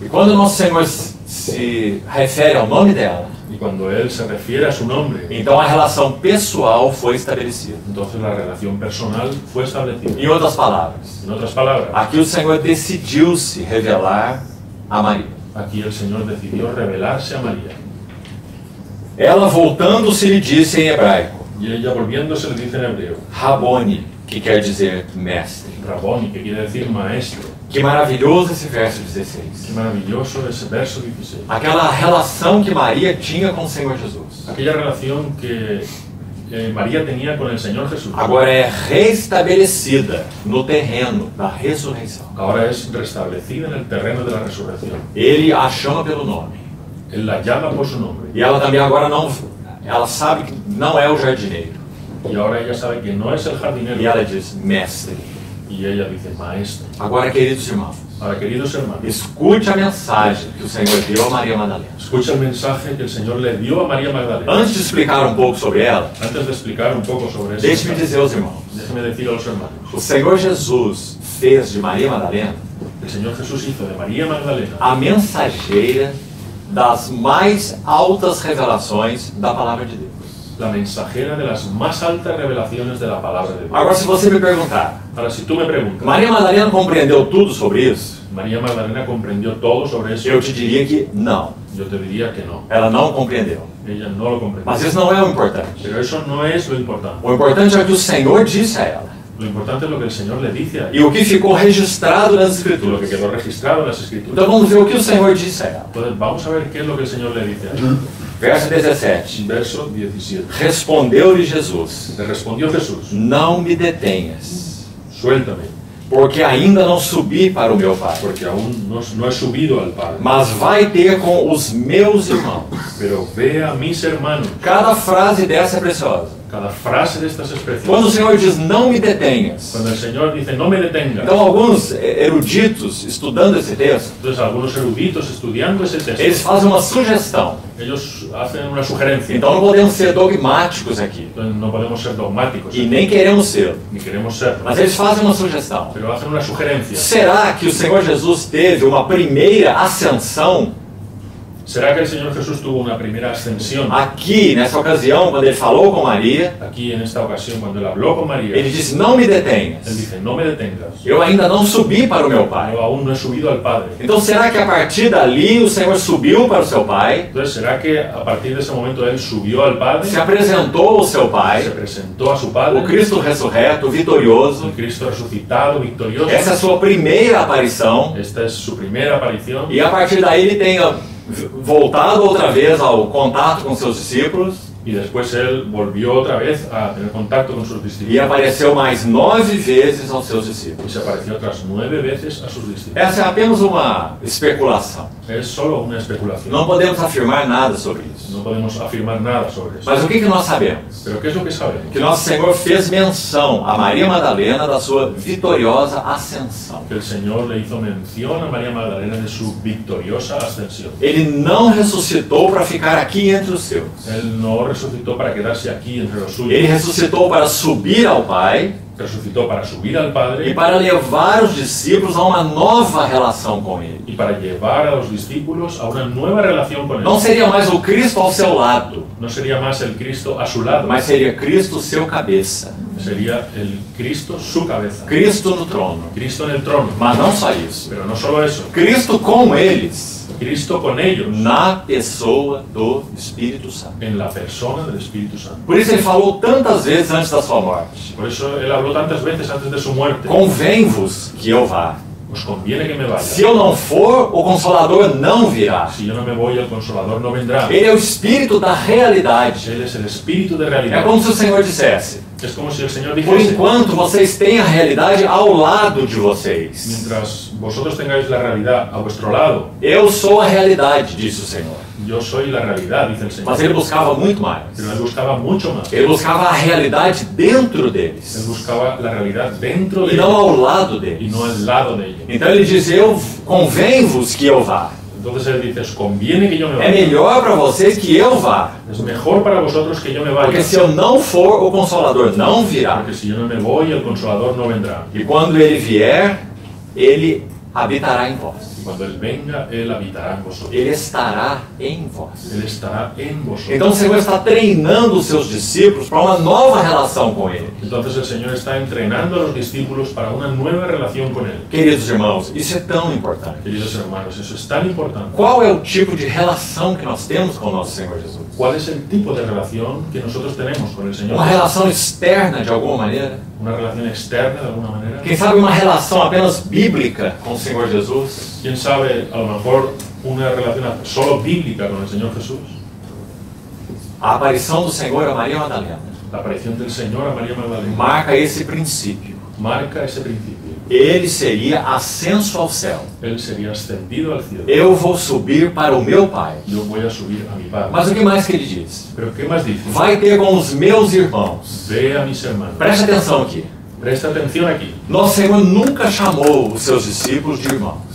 B: E quando o nosso Senhor se refere ao nome dela,
A: Y cuando él se refiere a su nombre,
B: então a relação pessoal foi estabelecida.
A: entonces la relación personal fue establecida.
B: Em outras palavras,
A: En otras palabras,
B: aqui o Senhor decidiu-se revelar a Maria.
A: aquí el Señor decidió revelarse a María.
B: Ela, voltando-se, lhe disse em hebraico:
A: Y ella, volviéndose, le dice en hebreo:
B: Raboni, que quer dizer mestre.
A: Raboni, que quiere decir maestro.
B: Que maravilhoso esse verso
A: Qué
B: 16.
A: maravilloso ese verso 16.
B: Aquela relação que Maria tinha com o Senhor Jesus,
A: Aquella relación que María tenía con el Señor Jesús,
B: agora é restabelecida no terreno da ressurreição.
A: ahora es restablecida en el terreno de la resurrección.
B: Ele a chama pelo nome.
A: Él la llama por su nombre.
B: E ela também agora não, ela sabe que não é o jardineiro.
A: Y ahora ella sabe que no es el jardinero.
B: E ela diz: mestre.
A: Y ella dice: maestro.
B: Agora, queridos irmãos,
A: Ahora, queridos hermanos,
B: escute a mensagem que o Senhor deu a Maria Madalena.
A: escucha el mensaje que el Señor le dio a María Magdalena.
B: Antes de explicar um pouco sobre ela,
A: Antes de explicar un poco sobre eso,
B: deixe-me dizer aos irmãos:
A: déjeme decir a los hermanos,
B: o Senhor Jesus fez de Maria Madalena
A: el Señor Jesús hizo de María Magdalena
B: a mensageira das mais altas revelações da palavra de Deus.
A: la mensajera de las más altas revelaciones de la palabra de Dios.
B: Agora, se você me perguntar,
A: Ahora, si tú me preguntas,
B: Maria Madalena compreendeu tudo sobre isso?
A: ¿María Magdalena comprendió todo sobre eso?
B: Eu te diria que não.
A: Yo te diría que no.
B: Ela não compreendeu.
A: Ella no lo comprendió.
B: Mas isso não é o importante.
A: Pero eso no es lo importante.
B: O importante é o que o Senhor disse a ela.
A: Lo importante es lo que el Señor le dice a
B: E
A: ella.
B: o que ficou registrado nas
A: Y lo que
B: Escrituras.
A: quedó registrado en las Escrituras.
B: Então vamos ver o que o Senhor disse a ela.
A: Entonces, vamos a ver qué es lo que el Señor le dice a ella.
B: Verso 17.
A: Verso 17.
B: Respondeu-lhe Jesus:
A: Le respondió Jesús:
B: Não me detenhas,
A: suéltame,
B: porque ainda não subi para o meu Pai.
A: porque aún no he subido al Padre.
B: Mas vai ter com os meus irmãos.
A: Pero ve a mis hermanos.
B: Cada frase dessa é preciosa.
A: Cada frase de estas expresiones.
B: Quando o Senhor diz: não me detenhas,
A: Cuando el Señor dice: no me detengas.
B: então alguns eruditos estudando esse texto,
A: Entonces, algunos eruditos estudiando ese texto,
B: eles fazem uma sugestão.
A: ellos hacen una sugerencia.
B: Então não podemos ser dogmáticos aqui.
A: Entonces, no podemos ser dogmáticos.
B: E nem queremos ser.
A: Ni queremos ser.
B: Mas eles fazem uma sugestão.
A: Pero hacen una sugerencia.
B: Será que o Senhor Jesus teve uma primeira ascensão?
A: ¿Será que el Señor Jesús tuvo una primera ascensión?
B: Aqui, nessa ocasião, quando ele falou com Maria,
A: Aquí en esta ocasión, cuando él habló con María,
B: ele disse, não me
A: él
B: detenhas,
A: dice, no me detengas,
B: eu ainda não subi para o meu Pai.
A: yo aún no he subido al Padre.
B: Então será que a partir dali o Senhor subiu para o seu Pai,
A: Entonces, ¿será que a partir de ese momento él subió al Padre,
B: se apresentou ao seu
A: se
B: Pai,
A: presentó a su Padre,
B: o Cristo ressurreto, vitorioso?
A: el Cristo resucitado, victorioso?
B: Essa é a sua primeira aparição,
A: Esta es su primera aparición.
B: e a partir daí ele tenha voltado outra vez ao contato com seus discípulos,
A: Y después él volvió otra vez a tener contacto con sus
B: e
A: discípulos.
B: apareceu mais 9 vezes aos seus
A: Y
B: discípulos.
A: se apareció otras 9 veces a sus discípulos.
B: Essa é apenas uma especulação.
A: Es solo una especulación.
B: Não podemos afirmar nada sobre isso.
A: No podemos afirmar nada sobre eso.
B: Mas o que nós sabemos?
A: Pero ¿qué es lo que sabemos?
B: Que nosso Senhor fez menção a Maria Madalena da sua vitoriosa ascensão.
A: Que el Señor le hizo mención a María Magdalena de su victoriosa ascensión.
B: Ele não ressuscitou para ficar aqui entre os seus.
A: Él no resucitó para quedarse aquí entre los
B: Ele
A: suyos.
B: ressuscitou para subir ao Pai
A: Resucitó para subir al
B: e
A: Padre
B: para levar os discípulos a uma nova relação com Ele.
A: y para llevar a los discípulos a una nueva relación con
B: Não
A: Él.
B: seria mais o Cristo ao seu lado,
A: No sería más el Cristo a su lado,
B: mas seria Cristo seu cabeça.
A: sería el Cristo su cabeza.
B: Cristo no trono.
A: Cristo en el trono.
B: Mas não só isso.
A: Pero no solo eso,
B: Cristo com eles,
A: Cristo con ellos,
B: na pessoa do Espírito Santo.
A: en la persona del Espíritu Santo.
B: Por isso ele falou tantas vezes antes da sua morte:
A: Por eso Él habló tantas veces antes de su muerte.
B: convém-vos que eu vá.
A: Os conviene que me vaya.
B: Se eu não for, o Consolador não virá.
A: Si yo no me voy, el Consolador no vendrá.
B: Ele é o Espírito da realidade.
A: Él es el Espíritu de
B: É
A: realidad.
B: como se o Senhor dissesse:
A: Es como si el Señor
B: por
A: dijese,
B: enquanto vocês têm a realidade ao lado de vocês.
A: mientras vosotros tengáis la realidad a vuestro lado,
B: Eu sou a realidade, disse o Senhor.
A: yo soy la realidad, dice el Señor.
B: Mas ele buscava muito mais.
A: Pero Él buscaba mucho más.
B: Ele buscava a realidade dentro
A: Él
B: deles
A: buscaba la realidad dentro de
B: e não
A: ellos
B: ao lado
A: y
B: deles.
A: no al lado de ellos.
B: Então ele diz: eu convém-vos que eu vá.
A: Entonces Él dice, os conviene que yo me
B: É
A: vaya.
B: melhor para vocês que eu vá.
A: Es mejor para vosotros que yo me
B: Porque
A: vaya.
B: se eu não for, o Consolador não virá.
A: Porque si yo no me voy, el Consolador no vendrá.
B: E quando ele vier, ele habitará em vós.
A: Y cuando Él venga, Él habitará en vosotros.
B: Ele estará em vós.
A: Él estará en vosotros.
B: Então o Senhor está treinando os seus discípulos para uma nova relação com Ele.
A: Entonces el Señor está entrenando a los discípulos para una nueva relación con Él.
B: Queridos irmãos, isso é tão importante.
A: Queridos hermanos, eso es tan importante.
B: Qual é o tipo de relação que nós temos com o nosso Senhor Jesus?
A: ¿Cuál es el tipo de relación que nosotros tenemos con el Señor?
B: Uma relação externa, de alguma maneira?
A: ¿Una relación externa de alguna manera?
B: Quem sabe uma relação apenas bíblica com o Senhor Jesus?
A: ¿Quién sabe, a lo mejor, una relación solo bíblica con el Señor Jesús?
B: A aparição do Senhor a Maria Madalena
A: La aparición del Señor a María Magdalena
B: marca esse princípio.
A: marca ese principio.
B: Ele seria ascenso ao céu.
A: Él sería ascendido al cielo.
B: Eu vou subir para o meu Pai.
A: Yo voy a subir a mi Padre.
B: Mas o que mais que ele diz?
A: Pero ¿qué más dice?
B: Vai ter com os meus irmãos.
A: Ve a mis hermanos.
B: Preste atenção aqui.
A: Presta atención aquí.
B: Nosso Senhor nunca chamou os seus discípulos de irmãos.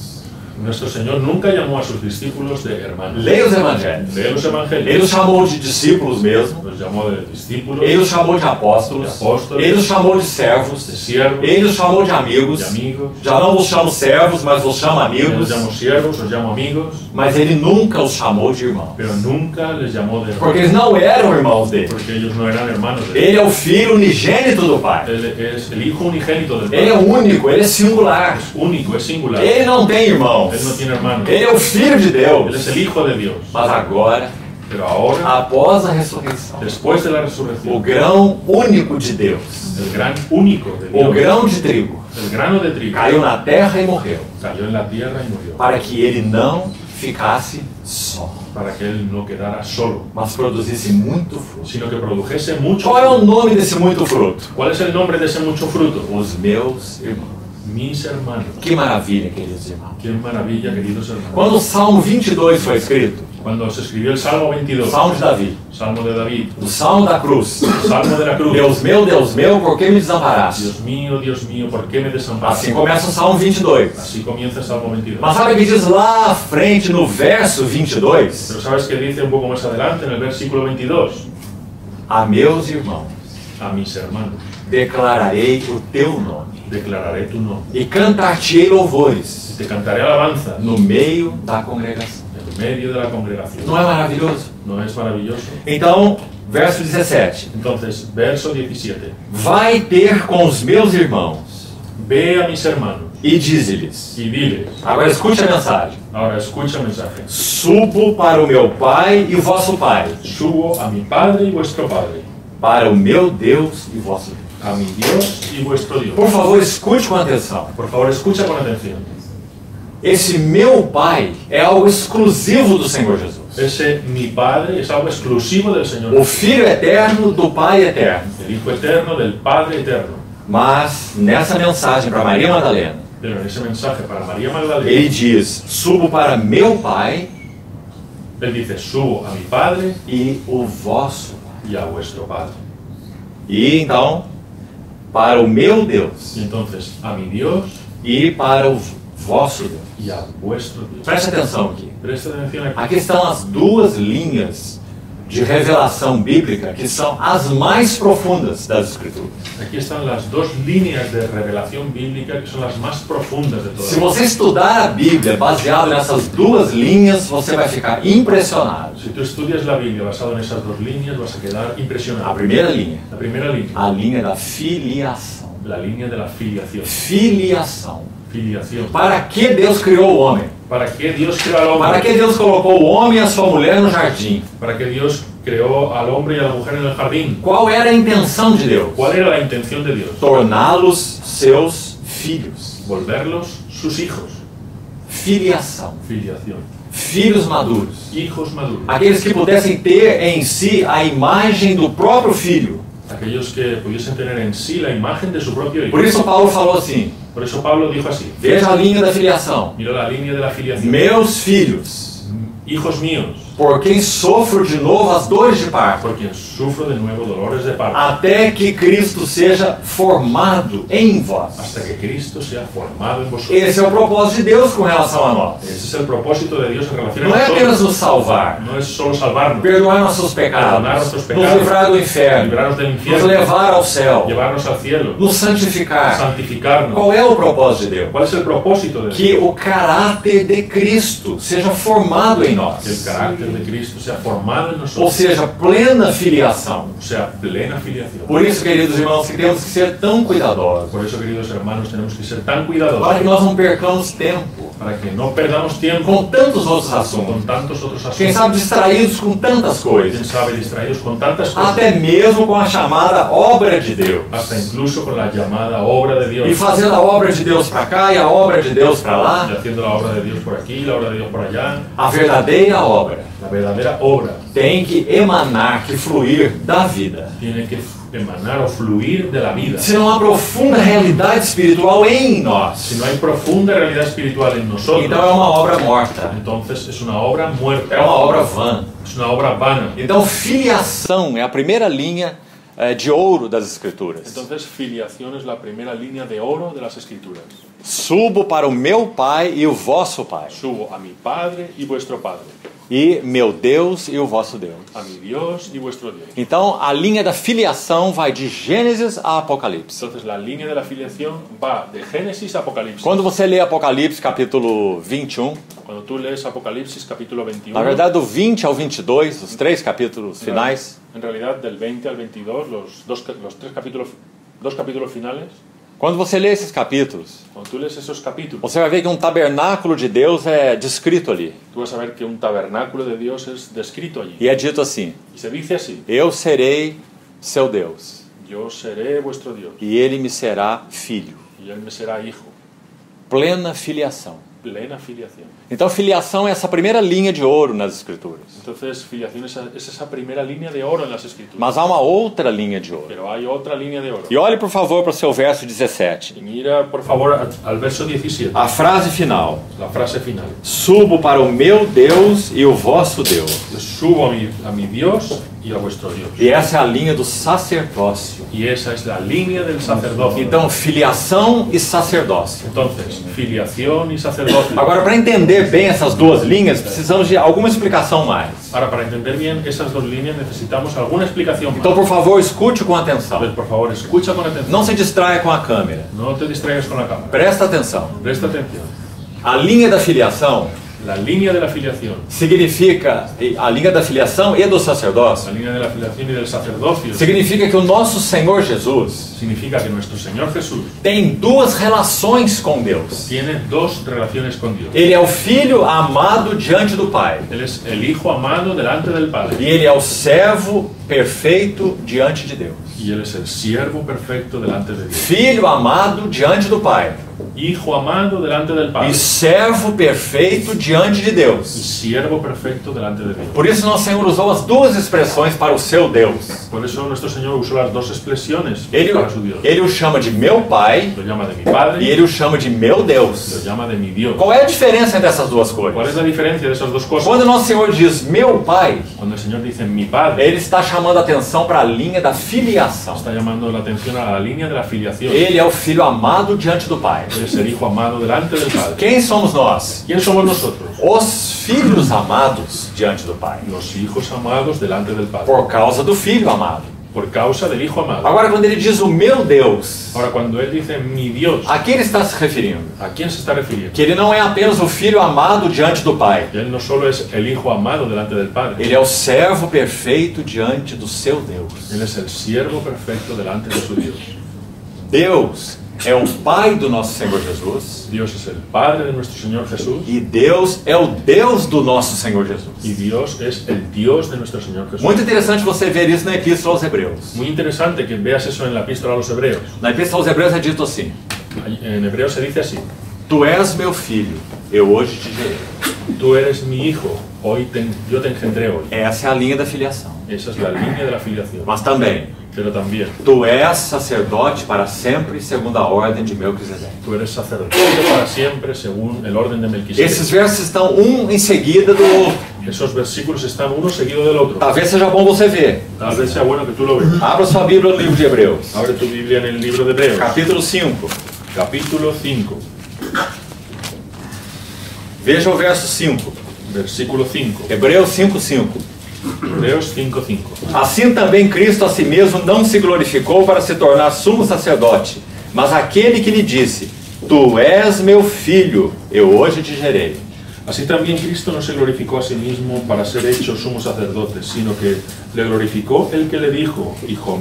A: Nuestro Señor nunca llamó a sus discípulos de hermanos.
B: Leia os evangelhos.
A: Lee los
B: Ele
A: evangelios.
B: os chamou de discípulos mesmo.
A: Los llamó de discípulos,
B: Ele os chamou de apóstolos.
A: De apóstolos.
B: Ele os chamou de
A: de
B: servos.
A: siervos,
B: Ele os chamou de amigos.
A: de amigos.
B: Já não os chamo servos, mas os chamo
A: Yo
B: amigos.
A: los llamo siervos, los llamo amigos,
B: Mas ele nunca os chamou de irmãos.
A: pero nunca les llamó de
B: Porque
A: hermanos,
B: eles não eram irmãos dele.
A: porque ellos no eran hermanos de él.
B: Ele é o filho unigênito do Pai.
A: Él es el hijo unigénito del
B: Ele é
A: Padre.
B: único, ele é singular.
A: Es único, es singular.
B: Ele não tem irmãos.
A: Él no tiene hermanos.
B: Ele é o filho de
A: Él
B: Deus.
A: es el hijo de Dios.
B: Mas agora,
A: Pero ahora,
B: após a ressurreição,
A: después de la
B: o
A: resurrección,
B: grão único de Deus,
A: el gran único de
B: o
A: Dios,
B: grão de trigo,
A: el grano de trigo,
B: caiu na terra e morreu,
A: cayó en la tierra y murió,
B: para que ele não ficasse só,
A: para que él no quedara solo,
B: mas produzisse muito fruto.
A: sino que produjese mucho
B: Qual é o
A: fruto.
B: nome desse muito fruto?
A: ¿Cuál es el nombre de ese mucho fruto?
B: Os meus irmãos.
A: Mis hermanos.
B: Que maravilha, queridos irmãos.
A: Qué maravilla, queridos hermanos.
B: Quando o Salmo 22 foi escrito,
A: Cuando se escribió el Salmo 22,
B: o Salmo de Davi,
A: Salmo de David,
B: o Salmo da cruz,
A: Salmo de la cruz,
B: Deus meu, por que me desamparaste?
A: Dios mío, ¿por qué me desamparaste?
B: Assim começa o Salmo 22.
A: Así comienza el Salmo 22.
B: Mas sabe o que diz lá à frente, no verso 22?
A: Pero ¿sabes qué dice un poco más adelante en el versículo 22?
B: A meus irmãos
A: A mis hermanos
B: declararei o teu nome
A: declararé tu nombre.
B: e cantar-te-ei louvores
A: Te cantaré alabanza
B: no meio da congregação.
A: en medio de la congregación.
B: Não é maravilhoso?
A: ¿No es maravilloso?
B: Então, verso 17.
A: Entonces, verso 17.
B: Vai ter com os meus irmãos
A: Ve a mis hermanos
B: e dize-lhes.
A: y diles.
B: Agora escute a mensagem.
A: Ahora escucha el mensaje.
B: Subo para o meu Pai e o vosso Pai,
A: Subo a mi Padre y vuestro Padre,
B: para o meu Deus e vosso Deus.
A: a mi Dios y vuestro Dios.
B: Por favor, escute com atenção.
A: Por favor, escucha con atención.
B: Esse meu Pai é algo exclusivo do Senhor Jesus.
A: Ese mi Padre es algo exclusivo del Señor.
B: O Filho eterno do Pai eterno.
A: El Hijo eterno del Padre eterno.
B: Mas nessa mensagem para Maria Madalena,
A: Pero en ese mensaje para María Magdalena,
B: ele diz: subo para meu Pai
A: él dice, subo a mi Padre
B: e o vosso Pai.
A: y a vuestro Padre.
B: E então, para o meu Deus
A: Y entonces, a mi Dios
B: e para o vosso Deus.
A: y a vuestro Dios.
B: Preste atenção aqui.
A: Presta atención aquí.
B: Aqui estão as duas linhas de revelação bíblica que são as mais profundas das Escrituras.
A: Aquí están las dos líneas de revelación bíblica que son las más profundas de todas.
B: Se você estudar a Bíblia baseado nessas duas linhas, você vai ficar impressionado.
A: Si tú estudias la Biblia basado en esas dos líneas, vas a quedar
B: A
A: impresionado.
B: primeira linha,
A: La primera línea,
B: a linha da filiação.
A: la línea de la filiación.
B: Filiação.
A: Filiación.
B: Para que Deus criou o homem?
A: ¿Para qué Dios creó al
B: Para que
A: hombre?
B: Deus colocou o homem e a sua mulher no jardim?
A: ¿Para qué Dios creó al hombre y a la mujer en el jardín?
B: Qual era a intenção de Deus?
A: ¿Cuál era la intención de Dios?
B: Torná-los seus filhos.
A: Volverlos sus hijos.
B: Filiação.
A: Filiación.
B: Filhos maduros.
A: Hijos maduros.
B: Aqueles que pudessem ter em si a imagem do próprio filho.
A: Aquellos que pudiesen tener en sí la imagen de su propio hijo.
B: Por isso Paulo falou assim:
A: Por eso Pablo dijo así.
B: veja a linha da filiação.
A: Mira la línea de la filiación.
B: Meus filhos,
A: Hijos míos,
B: por quem sofro de novo as dores de parto,
A: por quien sufro de nuevo dolores de parto,
B: até que Cristo seja formado em vós.
A: hasta que Cristo sea formado en vosotros.
B: Esse é o propósito de Deus com relação a nós.
A: Ese es el propósito de Dios en relación a
B: Não é apenas
A: nosotros.
B: nos salvar,
A: No es solo salvarnos,
B: perdoar nossos pecados,
A: Perdonar nossos
B: nos
A: pecados,
B: livrar do inferno,
A: librarnos del
B: nos
A: infierno,
B: levar ao céu,
A: llevarnos al cielo,
B: nos santificar.
A: santificarnos.
B: Qual é o propósito de Deus?
A: ¿Cuál es el propósito de Dios?
B: Que o caráter de Cristo seja formado em
A: Que el
B: nós.
A: carácter de Cristo sea formado en
B: Ou
A: nosotros,
B: seja, plena filiação.
A: o sea, plena filiación.
B: Por isso, queridos irmãos, que temos que ser tão cuidadosos,
A: Por eso, queridos hermanos, tenemos que ser tan
B: para
A: cuidadosos
B: que nós não percamos tempo
A: para que no perdamos tiempo
B: com tantos outros
A: con
B: assuntos.
A: tantos otros
B: Quem
A: asuntos.
B: sabe distraídos com tantas
A: Quién
B: coisas,
A: sabe, distraídos con tantas cosas,
B: até mesmo com a chamada obra de Deus.
A: hasta incluso con la llamada obra de Dios,
B: E fazendo a obra de Deus para cá e a obra de Deus para
A: y
B: lá,
A: haciendo la obra de Dios por aquí, la obra de Dios por allá.
B: a verdadeira obra
A: La verdadera obra
B: tem que emanar, que fluir da vida.
A: tiene que emanar o fluir de la vida.
B: Se não há profunda realidade espiritual em
A: Si
B: nós,
A: no hay profunda realidad espiritual en nosotros,
B: então é uma obra morta,
A: entonces es una obra muerta,
B: é uma obra vã.
A: es una obra vana.
B: Então, filiação é a primeira linha de ouro das Escrituras.
A: Entonces, filiación es la primera línea de oro de las Escrituras.
B: Subo para o meu Pai e o vosso Pai,
A: Subo a mi Padre y vuestro Padre,
B: e meu Deus e o vosso Deus.
A: a mi Dios y vuestro Dios.
B: Então, a linha da filiação vai de Gênesis a Apocalipse.
A: Entonces, la línea de la filiación va de Génesis a Apocalipsis.
B: Quando você lê Apocalipse capítulo 21,
A: Cuando tú lees Apocalipsis capítulo 21,
B: na verdade do 20 ao 22, os três capítulos finais,
A: en realidad del 20 al 22, dos capítulos finales,
B: quando você lê esses capítulos,
A: cuando tú lees esos capítulos,
B: você vai ver que um tabernáculo de Deus é descrito ali.
A: tú vas a ver que un tabernáculo de Dios es descrito allí.
B: E é dito assim:
A: Y se dice así:
B: eu serei seu Deus,
A: yo seré vuestro Dios,
B: e ele me será filho.
A: y él me será hijo.
B: Plena filiação.
A: Plena filiación.
B: Então, filiação é essa primeira linha de ouro nas Escrituras.
A: Entonces, filiación es esa primera línea de oro en las Escrituras.
B: Mas há uma outra linha de ouro.
A: Pero hay otra línea de oro.
B: E olhe, por favor, para o seu verso 17.
A: Y mira, por favor, al verso 17,
B: A frase final:
A: la frase final.
B: subo para o meu Deus e o vosso Deus.
A: Yo subo a mi Dios y a vuestro Dios.
B: E essa é a linha do sacerdócio.
A: Y esa es la línea del sacerdocio.
B: Então, filiação e sacerdócio.
A: Entonces, filiación y sacerdocio.
B: Agora, para entender bem essas duas linhas, precisamos de alguma explicação mais.
A: Ahora, para entender bien esas dos líneas necesitamos alguna explicación más.
B: Então, por favor, escute com atenção.
A: Entonces, por favor, escucha con atención.
B: Não se distraia com a câmera.
A: No te distraigas con la cámara.
B: Presta atenção.
A: Presta atención.
B: A linha da filiação
A: La línea de la filiación,
B: significa a linha da filiação e do sacerdócio.
A: la línea de la filiación y del sacerdocio,
B: Significa que o nosso Senhor Jesus
A: significa que nuestro Señor Jesús
B: tem duas relações com Deus.
A: tiene dos relaciones con Dios.
B: Ele é o Filho amado diante do Pai.
A: Él es el Hijo amado delante del
B: E
A: Padre.
B: ele é o servo perfeito diante de Deus.
A: Y Él es el siervo perfecto delante de Dios.
B: Filho amado diante do Pai.
A: Hijo amado delante del
B: E
A: Padre.
B: servo perfeito diante de
A: Y
B: Deus.
A: siervo perfecto delante de Dios.
B: Por isso, nosso Senhor usou as duas expressões para o seu Deus.
A: Por eso nuestro Señor usó las dos expresiones
B: Ele,
A: para su Dios.
B: ele o chama de meu Pai
A: Lo llama de mi
B: e
A: Padre,
B: ele o chama de meu
A: lo
B: Deus.
A: llama de mi Dios.
B: Qual é a diferença entre essas duas
A: ¿Cuál es
B: coisas?
A: la diferencia de esas dos cosas?
B: Quando nosso Senhor diz meu Pai,
A: Cuando el Señor dice mi Padre,
B: ele está chamando a atenção para a linha da filiação.
A: está llamando la atención a la línea de la filiación.
B: Ele é o Filho amado diante do Pai.
A: Él es el Hijo amado delante del Padre.
B: Quem somos nós?
A: ¿Quién somos nosotros?
B: Os filhos amados diante do Pai.
A: Los hijos amados delante del Padre.
B: Por causa do Filho amado.
A: Por causa del Hijo amado.
B: Agora, quando ele diz o meu Deus,
A: Ahora, cuando Él dice mi Dios,
B: a quem ele está se referindo?
A: ¿a quién se está refiriendo?
B: Que ele não é apenas o Filho amado diante do Pai.
A: Él no solo es el Hijo amado delante del Padre.
B: Ele é o servo perfeito diante do seu Deus.
A: Él es el siervo perfecto delante de su Dios.
B: Deus é o Pai do nosso Senhor Jesus.
A: Dios es el Padre de nuestro Señor Jesús.
B: E Deus é o Deus do nosso Senhor Jesus.
A: Y Dios es el Dios de nuestro Señor Jesús.
B: Muito interessante você ver isso na Epístola aos Hebreus.
A: Muy interesante que veas eso en la epístola a los Hebreos.
B: Na Epístola aos Hebreus é dito assim:
A: En hebreo se dice así:
B: Tu és meu filho, eu hoje te gerei.
A: tú eres mi hijo, yo te engendré hoy.
B: Essa é a linha da filiação.
A: Esa es la línea de la filiación.
B: Mas também,
A: Pero también,
B: tu és sacerdote para sempre, segundo a ordem de Melquisedeque.
A: tú eres sacerdote para siempre según el orden de Melquisedec.
B: Esses versos estão um em seguida do outro.
A: Esos versículos están uno seguido del otro.
B: Talvez seja bom você ver.
A: Tal vez sea bueno que tú lo veas.
B: Abra sua Bíblia no livro de Hebreus,
A: Abre tu Biblia en el libro de Hebreos,
B: capítulo 5.
A: capítulo 5,
B: Veja o verso 5.
A: versículo 5.
B: Hebreus 5:5.
A: Hebreos 5:5.
B: Assim também Cristo a si mesmo não se glorificou para se tornar sumo sacerdote, mas aquele que lhe disse: Tu és meu filho, eu hoje te gerei.
A: Así también Cristo no se glorificó a sí mismo para ser hecho sumo sacerdote, sino que le glorificó el que le dijo: hijo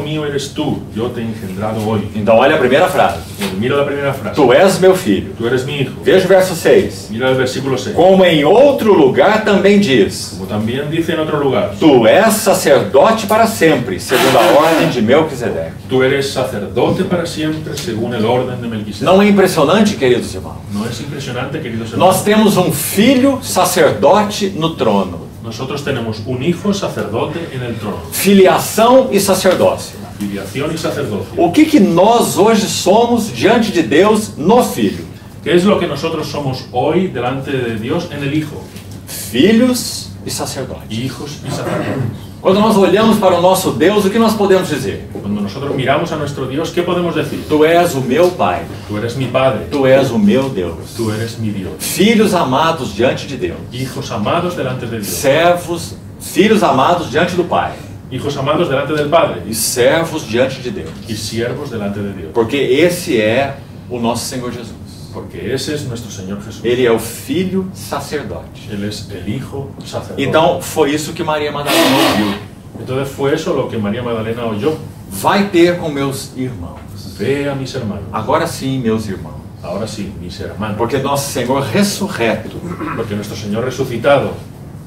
A: mío eres tú, yo te he engendrado hoy.
B: Então olha a primeira frase.
A: Mira la primera frase.
B: Tu és meu filho.
A: Tú eres mi hijo.
B: Veja o verso 6.
A: Mira el versículo 6.
B: Como em outro lugar também diz:
A: Como también dice en otro lugar:
B: Tu és sacerdote para sempre, segundo a ordem de Melquisedeque.
A: tú eres sacerdote para siempre según el orden de Melquisedec.
B: Não é impressionante, queridos irmãos?
A: ¿No es impresionante, queridos
B: Nós
A: hermanos?
B: temos um filho sacerdote no trono.
A: Nosotros tenemos un hijo sacerdote en el trono.
B: Filiação e sacerdócio.
A: Filiación y sacerdocio.
B: O que nós hoje somos diante de Deus no Filho?
A: ¿Qué es lo que nosotros somos hoy delante de Dios en el Hijo?
B: Filhos e sacerdotes.
A: Hijos y sacerdotes.
B: Quando nós olhamos para o nosso Deus, o que nós podemos dizer?
A: Cuando nosotros miramos a nuestro Dios, ¿qué podemos decir?
B: Tu és o meu Pai,
A: Tú eres mi Padre,
B: tu és o meu Deus.
A: tú eres mi Dios.
B: Filhos amados diante de Deus.
A: Hijos amados delante de Dios.
B: Servos, filhos amados diante do Pai.
A: Hijos amados delante del Padre.
B: E servos diante de Deus.
A: Y siervos delante de Dios.
B: Porque esse é o nosso Senhor Jesus.
A: Porque ese es nuestro Señor Jesús.
B: Ele é o Filho sacerdote.
A: Él es el Hijo sacerdote.
B: Então, foi isso que Maria Madalena ouviu.
A: Entonces fue eso lo que María Magdalena oyó.
B: Vai ter com meus irmãos.
A: Ve a mis hermanos.
B: Agora sim, meus irmãos.
A: Ahora sí, mis hermanos.
B: Porque nosso Senhor ressurreto
A: Porque nuestro Señor resucitado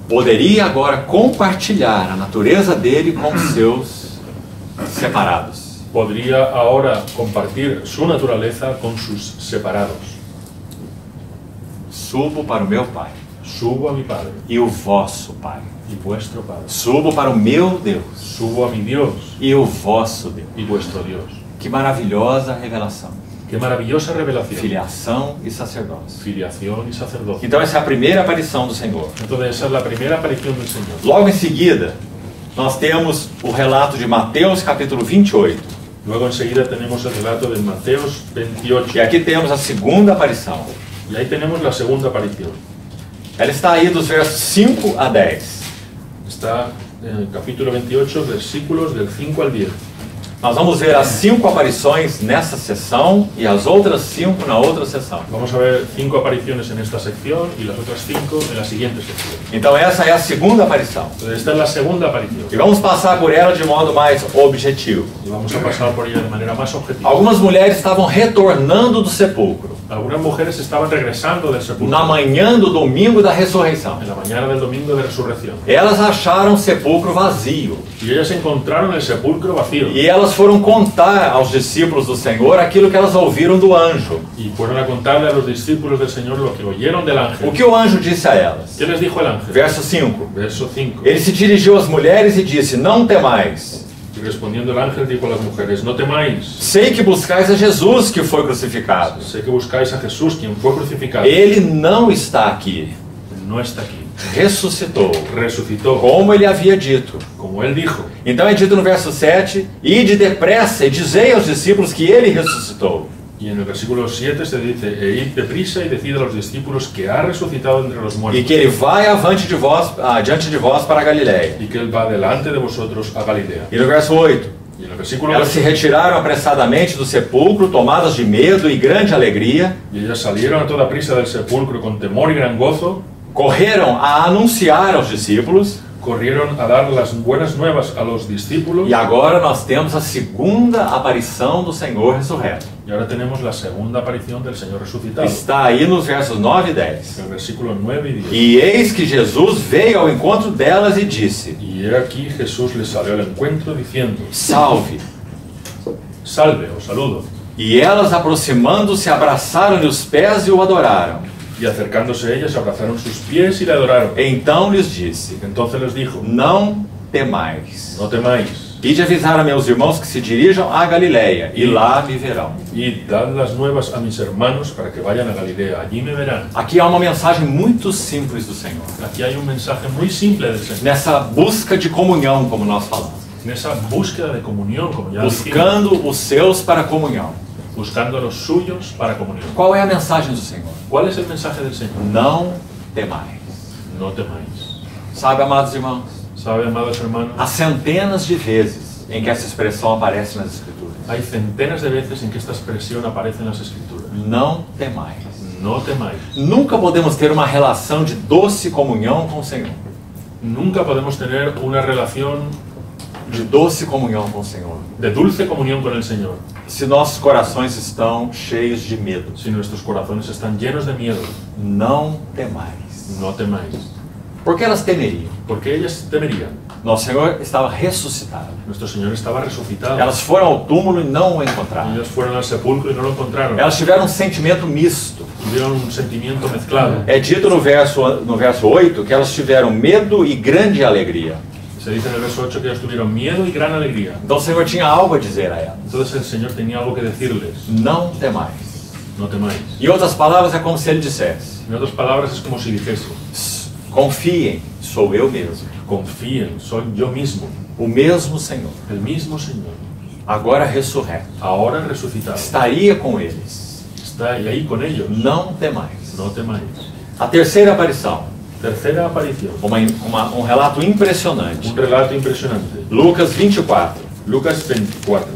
B: poderia agora compartilhar a natureza dele com os seus separados.
A: podría ahora compartir su naturaleza con sus separados.
B: Subo para o meu Pai
A: Subo a mi Padre
B: e o vosso Pai.
A: y vuestro Padre.
B: Subo para o meu Deus
A: Subo a mi Dios
B: e o vosso Deus.
A: y vuestro Dios.
B: Que maravilhosa revelação.
A: Qué maravillosa revelación.
B: Filiação e sacerdócio.
A: Filiación y sacerdocio.
B: Então essa é a primeira aparição do Senhor.
A: Entonces esa es la primera aparición del Señor.
B: Logo em seguida, nós temos o relato de Mateus capítulo 28.
A: Luego enseguida tenemos el relato de Mateos 28.
B: E aqui temos a segunda aparição.
A: Y ahí tenemos la segunda aparición.
B: Ela está aí dos versos 5 a 10.
A: Está en el capítulo 28, versículos del 5 al 10.
B: Nós vamos ver as 5 aparições nessa sessão e as outras 5 na outra sessão.
A: Vamos a ver 5 apariciones en esta sección y las otras 5 en la siguiente sección.
B: Então essa é a segunda aparição.
A: Entonces, esta es la segunda aparición.
B: E vamos passar por ela de modo mais objetivo.
A: Y vamos a pasar por ella de manera más objetiva.
B: Algumas mulheres estavam retornando do sepulcro
A: Algunas mujeres estaban regresando del sepulcro
B: na manhã do domingo da ressurreição.
A: en la mañana del domingo de resurrección.
B: Elas acharam o sepulcro vazio.
A: Y ellas encontraron el sepulcro vacío.
B: E elas foram contar aos discípulos do Senhor aquilo que elas ouviram do anjo.
A: Y fueron a contarle a los discípulos del Señor lo que oyeron del
B: O
A: ángel.
B: que o anjo disse a elas?
A: ¿Qué les dijo el ángel?
B: Verso 5.
A: Verso 5.
B: Ele se dirigiu às mulheres e disse: Não temais.
A: Y respondiendo el ángel dijo a las mujeres, no temáis.
B: Sei que buscais a Jesus que foi crucificado.
A: Sé que buscáis a Jesús, quien fue crucificado.
B: Ele não está aqui.
A: No está aquí.
B: Ressuscitou,
A: Resucitó,
B: como ele havia dito.
A: como él dijo.
B: Então é dito no verso 7: Ide depressa e dizei aos discípulos que ele ressuscitou.
A: Y en el versículo 7 se dice, e id deprisa y decid a los discípulos que ha resucitado entre los
B: E
A: muertos.
B: que ele vai adiante de vós para a Galiléia.
A: Y que él va delante de vosotros a Galilea.
B: E no verso 8:
A: Y en el versículo
B: Elas
A: 8,
B: se retiraram apressadamente do sepulcro, tomadas de medo e grande alegria.
A: y ellas salieron a toda prisa del sepulcro con temor y gran gozo,
B: Correram a anunciar aos discípulos.
A: corrieron a dar las buenas nuevas a los discípulos.
B: E agora nós temos a segunda aparição do Senhor ressurreto.
A: Y ahora tenemos la segunda aparición del Señor resucitado.
B: Está aí nos versos 9 e 10.
A: En el versículo 9 y 10.
B: E eis que Jesus veio ao encontro delas e disse:
A: Y he aquí Jesús les salió al encuentro diciendo,
B: Salve!
A: salve o saludo.
B: E elas, aproximando-se, abraçaram-lhe os pés e o adoraram.
A: Y acercándose ellas abrazaron sus pies y le adoraron.
B: Então lhes disse:
A: Entonces les dijo,
B: Não temais.
A: no temáis,
B: Ide avisar a meus irmãos que se dirijam a Galiléia, e lá me verão.
A: y dad las nuevas a mis hermanos para que vayan a Galilea, allí me verán.
B: Aqui há uma mensagem muito simples do Senhor.
A: Aquí hay un mensaje muy simple del Señor.
B: Nessa busca de comunhão, como nós falamos.
A: En esa búsqueda de comunión, como ya dijimos,
B: Buscando os seus para a comunhão.
A: buscando a los suyos para comunión.
B: Qual é a mensagem do Senhor?
A: ¿Cuál es el mensaje del Señor?
B: Não temais.
A: No temáis.
B: Sabe, amados irmãos,
A: ¿Sabe, amados hermanos?
B: há centenas de vezes em que essa expressão aparece nas Escrituras.
A: Hay centenas de veces en que esta expresión aparece en las Escrituras.
B: Não temais.
A: No temáis.
B: Nunca podemos ter uma relação de doce comunhão com o Senhor.
A: Nunca podemos tener una relación
B: De doce comunhão com o Senhor.
A: de dulce comunión con el Señor
B: Se nossos corações estão cheios de medo.
A: si nuestros corazones están llenos de miedo.
B: Não temais.
A: No temáis.
B: Por que elas temeriam?
A: Porque ellas temerían.
B: Nosso Senhor estava ressuscitado.
A: Nuestro Señor estaba resucitado.
B: Elas foram ao túmulo e não o encontraram.
A: Ellas fueron al sepulcro y no lo encontraron.
B: Elas tiveram um sentimento misto.
A: Tuvieron un sentimiento mezclado.
B: É dito no verso 8 que elas tiveram medo e grande alegria.
A: Se dice en el verso 8 que ellas tuvieron miedo y gran alegría.
B: Então o Senhor tinha algo a dizer a elas.
A: Entonces el Señor tenía algo que decirles.
B: Não temais.
A: No temáis.
B: Em outras palavras, é como se ele dissesse:
A: En otras palabras, es como si dijese,
B: confiem, sou eu mesmo.
A: confíen, soy yo mismo,
B: O mesmo Senhor,
A: el mismo Señor,
B: agora ressurreto,
A: ahora resucitado.
B: estaria com eles.
A: Está ahí con ellos.
B: Não temais.
A: No temáis.
B: A terceira aparição,
A: Tercera aparición.
B: um relato impressionante.
A: Un relato impresionante.
B: Lucas 24.
A: Lucas 24.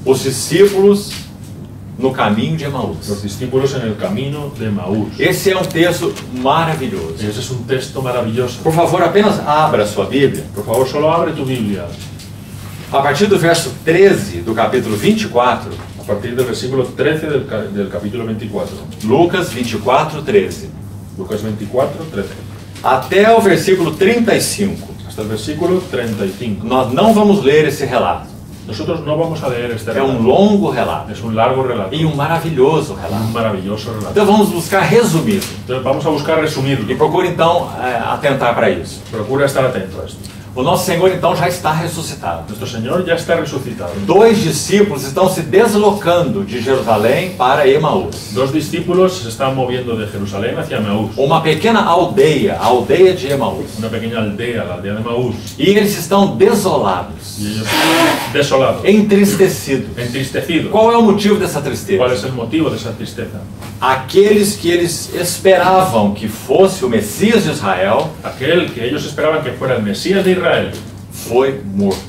B: Os discípulos no caminho de Emaús.
A: Los discípulos en el camino de Maús.
B: Esse é um texto maravilhoso.
A: Ese es un texto maravilloso.
B: Por favor, apenas abra a sua Bíblia.
A: Por favor, solo abre tu Biblia.
B: A partir do verso 13 do capítulo 24,
A: A partir del versículo 13 del capítulo 24.
B: Lucas 24, 13,
A: Lucas 24, 13.
B: até o versículo 35.
A: Hasta el versículo 35.
B: Nós não vamos ler esse relato.
A: Nosotros no vamos a leer este
B: É
A: relato.
B: um longo relato
A: Es un largo relato.
B: e um maravilhoso
A: Un
B: relato.
A: maravilloso relato.
B: Então vamos buscar resumi-lo.
A: Entonces vamos a buscar
B: E
A: resumirlo.
B: procure então atentar para isso.
A: Procura estar atento a esto.
B: O nosso Senhor então já está ressuscitado.
A: Nuestro Señor ya está resucitado.
B: 2 discípulos estão se deslocando de Jerusalém para Emaús.
A: 2 discípulos se están moviendo de Jerusalén hacia Maús.
B: Uma pequena aldeia, a aldeia de Emaús.
A: Una pequeña aldea, la aldea de Maús.
B: E eles estão desolados,
A: Y ellos están desolados,
B: entristecidos.
A: entristecidos.
B: Qual é o motivo dessa
A: ¿Cuál
B: tristeza?
A: es el motivo de esa tristeza?
B: Aqueles que eles esperavam que fosse o Messias de Israel
A: Aquel que ellos esperaban que fuera el Mesías de Israel
B: foi morto.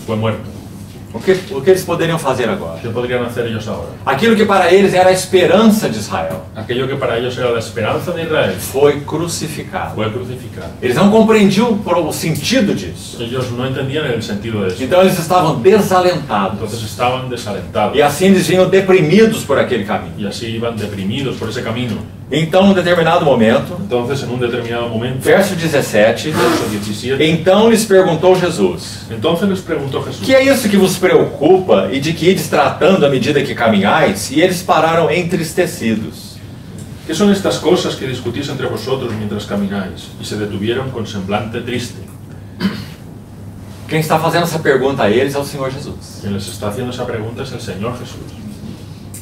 A: fue muerto.
B: O que eles poderiam fazer agora?
A: ¿Qué podrían hacer ellos ahora?
B: Aquilo que para eles era a esperança de Israel
A: Aquello que para ellos era la esperanza de Israel
B: foi crucificado.
A: fue crucificado.
B: Eles não compreendiam o sentido disso.
A: Ellos no entendían el sentido de eso.
B: Então eles estavam desalentados.
A: Entonces estaban desalentados.
B: E assim eles vinham deprimidos por aquele caminho.
A: Y así iban deprimidos por ese camino.
B: Então, em um determinado momento,
A: Entonces, en un determinado momento,
B: verso 17,
A: verso 17,
B: então lhes perguntou Jesus:
A: entonces les preguntó Jesús,
B: que é isso que vos preocupa e de que ides tratando à medida que caminhais? E eles pararam entristecidos.
A: ¿qué son estas cosas que discutís entre vosotros mientras camináis? Y se detuvieron con semblante triste.
B: Quem está fazendo essa pergunta a eles é o Senhor Jesus.
A: Quien les está haciendo esa pregunta es el Señor Jesús.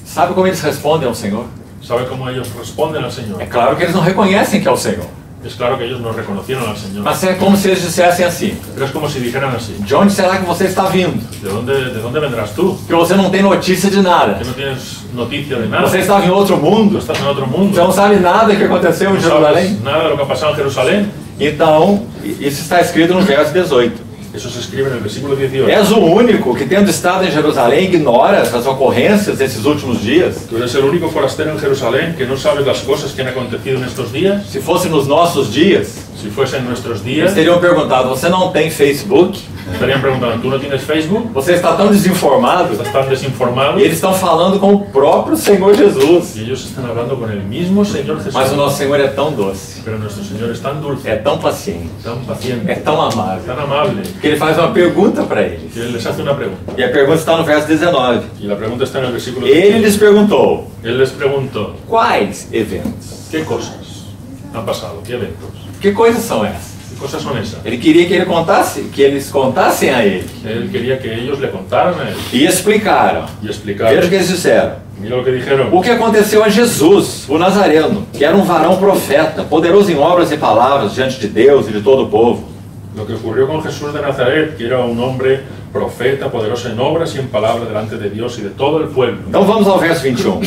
B: Sabe como eles respondem ao Senhor?
A: ¿Sabe cómo ellos responden al Señor?
B: É claro que eles não reconhecem que é o Senhor.
A: Es claro que ellos no reconocieron al Señor.
B: Mas é como se eles dissessem assim:
A: Pero es como si dijeran así,
B: de onde será que você está vindo?
A: ¿de dónde vendrás tú?
B: Que você não tem notícia de nada.
A: Que no tienes noticia de nada.
B: Você estava em outro
A: Tú
B: mundo.
A: estás en otro mundo.
B: Você não sabe nada que aconteceu em
A: No
B: Jerusalém.
A: sabes nada de lo que ha pasado en Jerusalén.
B: Então, isso está escrito no verso 18.
A: Eso se escribe en el versículo 18.
B: És o único que, tendo estado em Jerusalém, ignora as ocorrências desses últimos dias.
A: Tú eres el único forastero en Jerusalén que no sabes las cosas que han acontecido en estos días.
B: Se fosse nos nossos dias,
A: Si fuesen nuestros
B: eles
A: días,
B: teriam perguntado: você não tem Facebook?
A: estarían preguntando, ¿tú no tienes Facebook?
B: Você está tão desinformado?
A: ¿Estás tan desinformado?
B: E eles estão falando com o próprio Senhor Jesus.
A: Y ellos están hablando con el mismo Señor Jesús.
B: Mas o nosso Senhor é tão doce,
A: Pero nuestro Señor es tan dulce,
B: é tão paciente,
A: tan paciente,
B: é tão amável,
A: tan amable,
B: que ele faz uma pergunta para eles.
A: que Él les hace una pregunta.
B: E a pergunta está no verso 19.
A: Y la pregunta está en el versículo
B: Ele
A: 19.
B: lhes perguntou:
A: Él les preguntó,
B: quais eventos?
A: ¿qué cosas han pasado? ¿Qué eventos?
B: Que coisas são essas?
A: ¿Qué cosas son esas?
B: Ele queria que eles contassem a ele.
A: Él quería que ellos le contaran a Él
B: E explicaram.
A: y
B: Veja o
A: explicaran.
B: que eles disseram.
A: Mira lo que dijeron.
B: O que aconteceu a Jesus, o Nazareno, que era um varão profeta, poderoso em obras e palavras diante de Deus e de todo o povo.
A: Lo que ocurrió con Jesús de Nazaret, que era un hombre profeta, poderoso en obras y en palabras delante de Dios y de todo el pueblo.
B: Então vamos ao verso 21.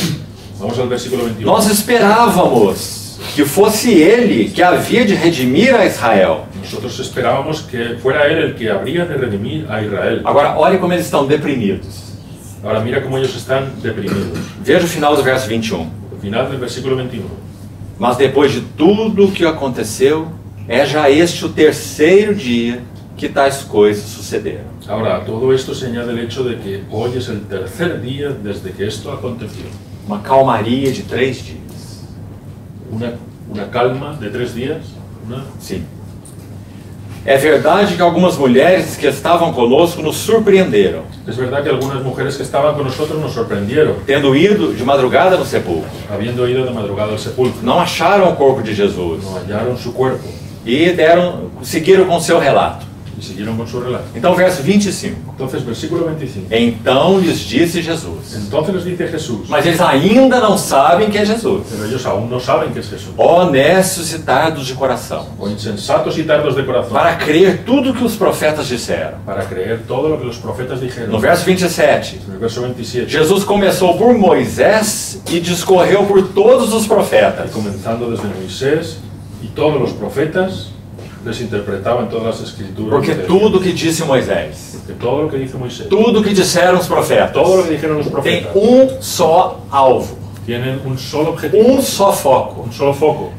A: Vamos al versículo 21.
B: Nós esperávamos que fosse ele que havia de redimir a Israel.
A: Nosotros esperábamos que fuera Él el que habría de redimir a Israel.
B: Agora, olhe como eles estão deprimidos.
A: Ahora mira cómo ellos están deprimidos.
B: Veja o final do verso 21.
A: Al final del versículo 21.
B: Mas depois de tudo o que aconteceu, é já este o terceiro dia que tais coisas sucederam.
A: Ahora, a todo esto se añade el hecho de que hoy es el tercer día desde que esto aconteció.
B: Uma calmaria de 3 dias.
A: Una calma de 3 días.
B: Sim. É verdade que algumas mulheres que estavam conosco nos surpreenderam,
A: Es verdad que algunas mujeres que estaban con nosotros nos sorprendieron,
B: tendo ido de madrugada no sepulcro.
A: habiendo ido de madrugada al sepulcro.
B: Não acharam o corpo de Jesus
A: No hallaron su cuerpo
B: e seguiram com seu relato.
A: y siguieron con su relato.
B: Então, verso 25.
A: Entonces, versículo 25.
B: Então lhes disse Jesus.
A: Entonces les dice Jesús,
B: Mas eles ainda não sabem que é Jesus.
A: pero ellos aún no saben que es Jesús.
B: Honestos e tardos de coração,
A: O insensatos y tardos de corazón,
B: para crer tudo que os profetas disseram.
A: para creer todo lo que los profetas dijeron.
B: No verso 27,
A: En el verso 27.
B: Jesus começou por Moisés e discorreu por todos os
A: Y
B: profetas.
A: comenzando desde Moisés y todos los profetas, les interpretaban todas las escrituras.
B: Porque tudo que disse Moisés,
A: Porque todo lo que dice Moisés,
B: tudo que disseram os profetas,
A: todo lo que dijeron los
B: tem
A: profetas,
B: só alvo,
A: tienen un solo objetivo,
B: só foco:
A: un solo foco: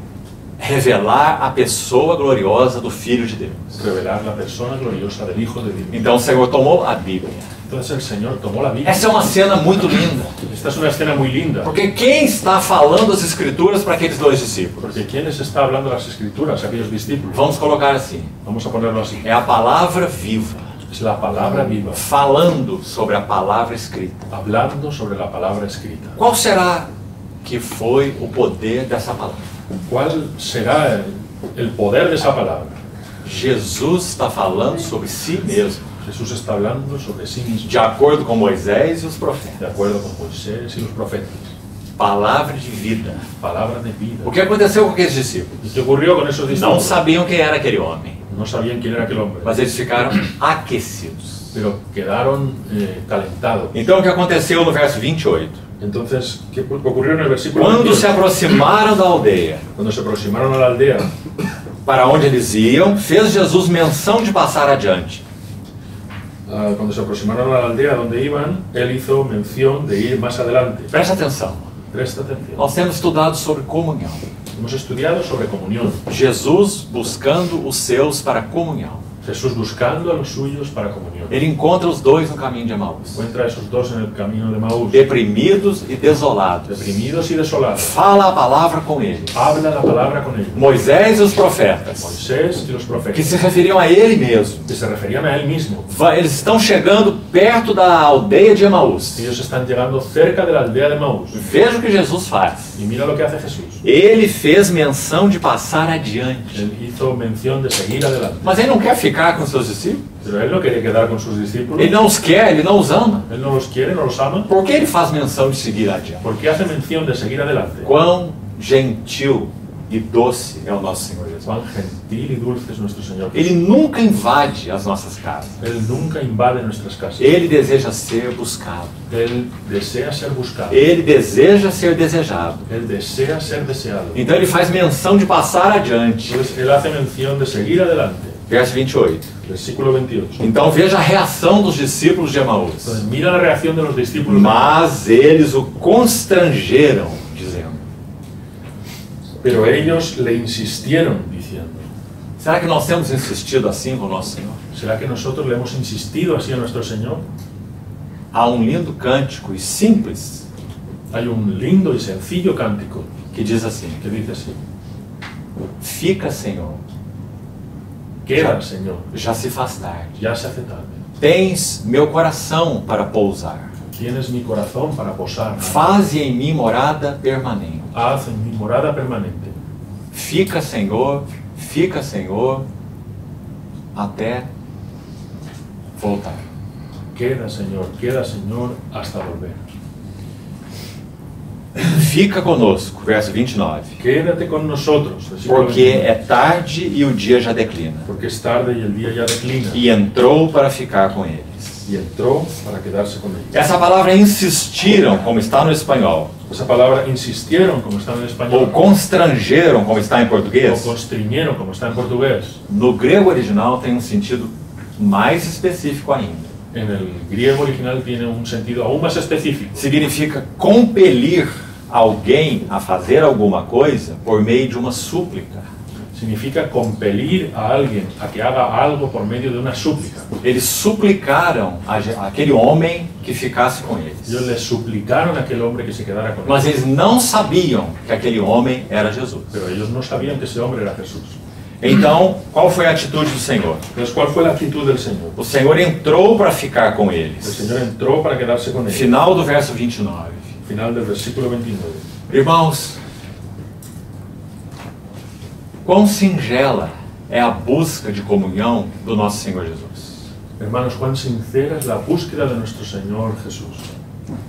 B: revelar a pessoa gloriosa do Filho de Deus.
A: revelar la persona gloriosa del Hijo de Dios.
B: Então o Senhor tomou a Bíblia.
A: Entonces el Señor tomó la Biblia.
B: Essa é uma cena muito linda,
A: Esta es una escena muy linda,
B: porque quem está falando as Escrituras para aqueles 2 discípulos?
A: porque ¿quién les está hablando las escrituras? Aquellos discípulos.
B: Vamos colocar assim:
A: Vamos a ponerlo así.
B: é a palavra viva,
A: Es la palabra viva,
B: falando sobre a palavra escrita.
A: hablando sobre la palabra escrita.
B: Qual será que foi o poder dessa palavra?
A: ¿Cuál será el poder de esa palabra?
B: Jesus está falando sobre si mesmo,
A: Jesús está hablando sobre sí mismo,
B: de acordo com Moisés e os profetas.
A: de acuerdo con Moisés y los profetas.
B: Palavra de vida.
A: Palabra de vida.
B: O que aconteceu com aqueles discípulos?
A: ¿Y qué ocurrió con esos
B: Não
A: discípulos?
B: sabiam quem era aquele homem,
A: No sabían quién era aquel hombre,
B: mas eles ficaram aquecidos.
A: pero quedaron calentados.
B: Então o que aconteceu no verso 28?
A: Entonces, ¿qué ocurrió en el versículo
B: Quando
A: 28?
B: se aproximaram da aldeia,
A: Cuando se aproximaron a la aldea
B: para onde eles iam, fez Jesus menção de passar adiante.
A: Cuando se aproximaron a la aldea donde iban, él hizo mención de ir más adelante.
B: Preste atenção.
A: Presta atención.
B: Nós temos estudado sobre comunhão.
A: Hemos estudiado sobre comunión.
B: Jesus buscando os seus para a comunhão.
A: Jesús buscando a los suyos para comunión.
B: Ele encontra os dois no caminho de Emaús.
A: Encuentra a esos dos en el camino de Maús,
B: Deprimidos e desolados.
A: deprimidos y desolados.
B: Fala a palavra com eles.
A: Habla la palabra con ellos.
B: Moisés e os profetas,
A: Moisés y los
B: que
A: profetas,
B: se referiam a ele mesmo.
A: que se referían a él mismo.
B: Eles estão chegando perto da aldeia de Emaús.
A: Ellos están llegando cerca de la aldea de Maús.
B: Veja o que Jesus faz.
A: Y mira lo que hace Jesús.
B: Ele fez menção de passar adiante.
A: Él hizo mención de seguir adelante.
B: Mas ele não quer ficar com seus discípulos.
A: Pero él no quería quedar con sus discípulos.
B: Ele não os quer, ele não os ama.
A: Él no los quiere, no los ama.
B: Por que ele faz menção de seguir adiante?
A: Porque hace mención de seguir adelante.
B: Quão gentil e doce é o nosso Senhor Jesus.
A: Cuán gentil y dulce es nuestro Señor.
B: Ele nunca invade as nossas casas.
A: Él nunca invade nuestras casas.
B: Ele deseja ser buscado.
A: Él desea ser buscado.
B: Ele deseja ser desejado.
A: Él desea ser deseado.
B: Então ele faz menção de passar adiante.
A: Entonces él hace mención de seguir adelante.
B: Verso 28.
A: Versículo 28.
B: Então veja a reação dos discípulos de Emaús.
A: Entonces mira la reacción de los discípulos.
B: Mas eles o constrangeram, dizendo.
A: Pero ellos le insistieron diciendo.
B: Será que nós temos insistido assim com o nosso Senhor?
A: ¿Será que nosotros le hemos insistido así a nuestro Señor?
B: Há um lindo cântico e simples
A: Hay un lindo y sencillo cántico
B: que diz assim:
A: que dice así.
B: Fica, Senhor,
A: Queda, Señor,
B: já se faz tarde.
A: ya se hace tarde.
B: Tens meu coração para pousar.
A: Tienes mi corazón para posar.
B: Faze em mim morada permanente.
A: Haz en mi morada permanente.
B: Fica, Senhor, até voltar.
A: Queda, Señor, hasta volver.
B: Fica conosco, verso 29.
A: Quédate con nosotros, versículo
B: Porque
A: 29.
B: é tarde e o dia já declina.
A: Porque es tarde y el día ya declina.
B: E entrou para ficar com eles.
A: Y entró para quedarse con ellos.
B: Essa palavra insistiram, como está no espanhol,
A: Esa palabra insistieron, como está en el
B: ou
A: español,
B: constrangeram, como está em
A: o
B: português,
A: constriñeron, como está en portugués.
B: no grego original tem um sentido mais específico ainda.
A: En el griego original tiene un sentido aún más específico.
B: Significa compelir alguém a fazer alguma coisa por meio de uma súplica.
A: Significa compelir a alguien a que haga algo por medio de una súplica.
B: Eles suplicaram aquele homem que ficasse com eles.
A: Ellos le suplicaron a aquel hombre que se quedara con
B: Mas
A: ellos.
B: eles não sabiam que aquele homem era Jesus.
A: Pero ellos no sabían que ese hombre era Jesús.
B: Então, qual foi a atitude do Senhor?
A: Entonces, ¿cuál fue la actitud del Señor?
B: O Senhor entrou para ficar com
A: El
B: eles.
A: Señor entró para quedarse con ellos.
B: Final do verso 29.
A: Final del versículo 29.
B: Irmãos, quão singela é a busca de comunhão do nosso Senhor Jesus.
A: Hermanos, cuán sincera es la búsqueda de nuestro Señor Jesús.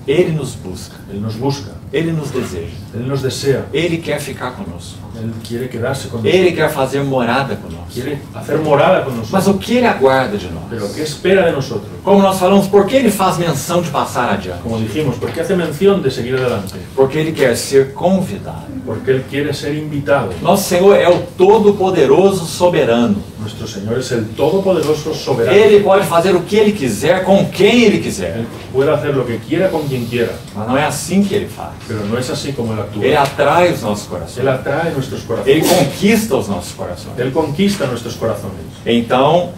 B: Ele nos busca,
A: Él nos busca,
B: Ele nos deseja,
A: Él nos desea,
B: Ele quer ficar conosco,
A: Él quiere quedarse con nosotros,
B: Ele quer fazer morada conosco.
A: quiere hacer morada con
B: Mas
A: nosotros.
B: o que Ele aguarda de
A: Pero
B: nós?
A: ¿qué espera de nosotros?
B: Como nós falamos, por que Ele faz menção de passar adiante?
A: Como dijimos, ¿por qué hace mención de seguir adelante?
B: Porque Ele quer ser convidado.
A: Porque Él quiere ser invitado.
B: Nosso Senhor é o Todo-Poderoso Soberano.
A: Nuestro Señor es el Todopoderoso Soberano.
B: Ele pode fazer o que Ele quiser, com quem Ele quiser.
A: Él puede hacer lo que quiera con quien quiera,
B: Mas não é assim que Ele faz.
A: pero no es así como Él actúa.
B: Ele atrai os nossos
A: Él
B: corações.
A: atrae nuestros
B: Ele
A: corazones.
B: conquista os nossos corações.
A: Él conquista nuestros corazones.
B: Então,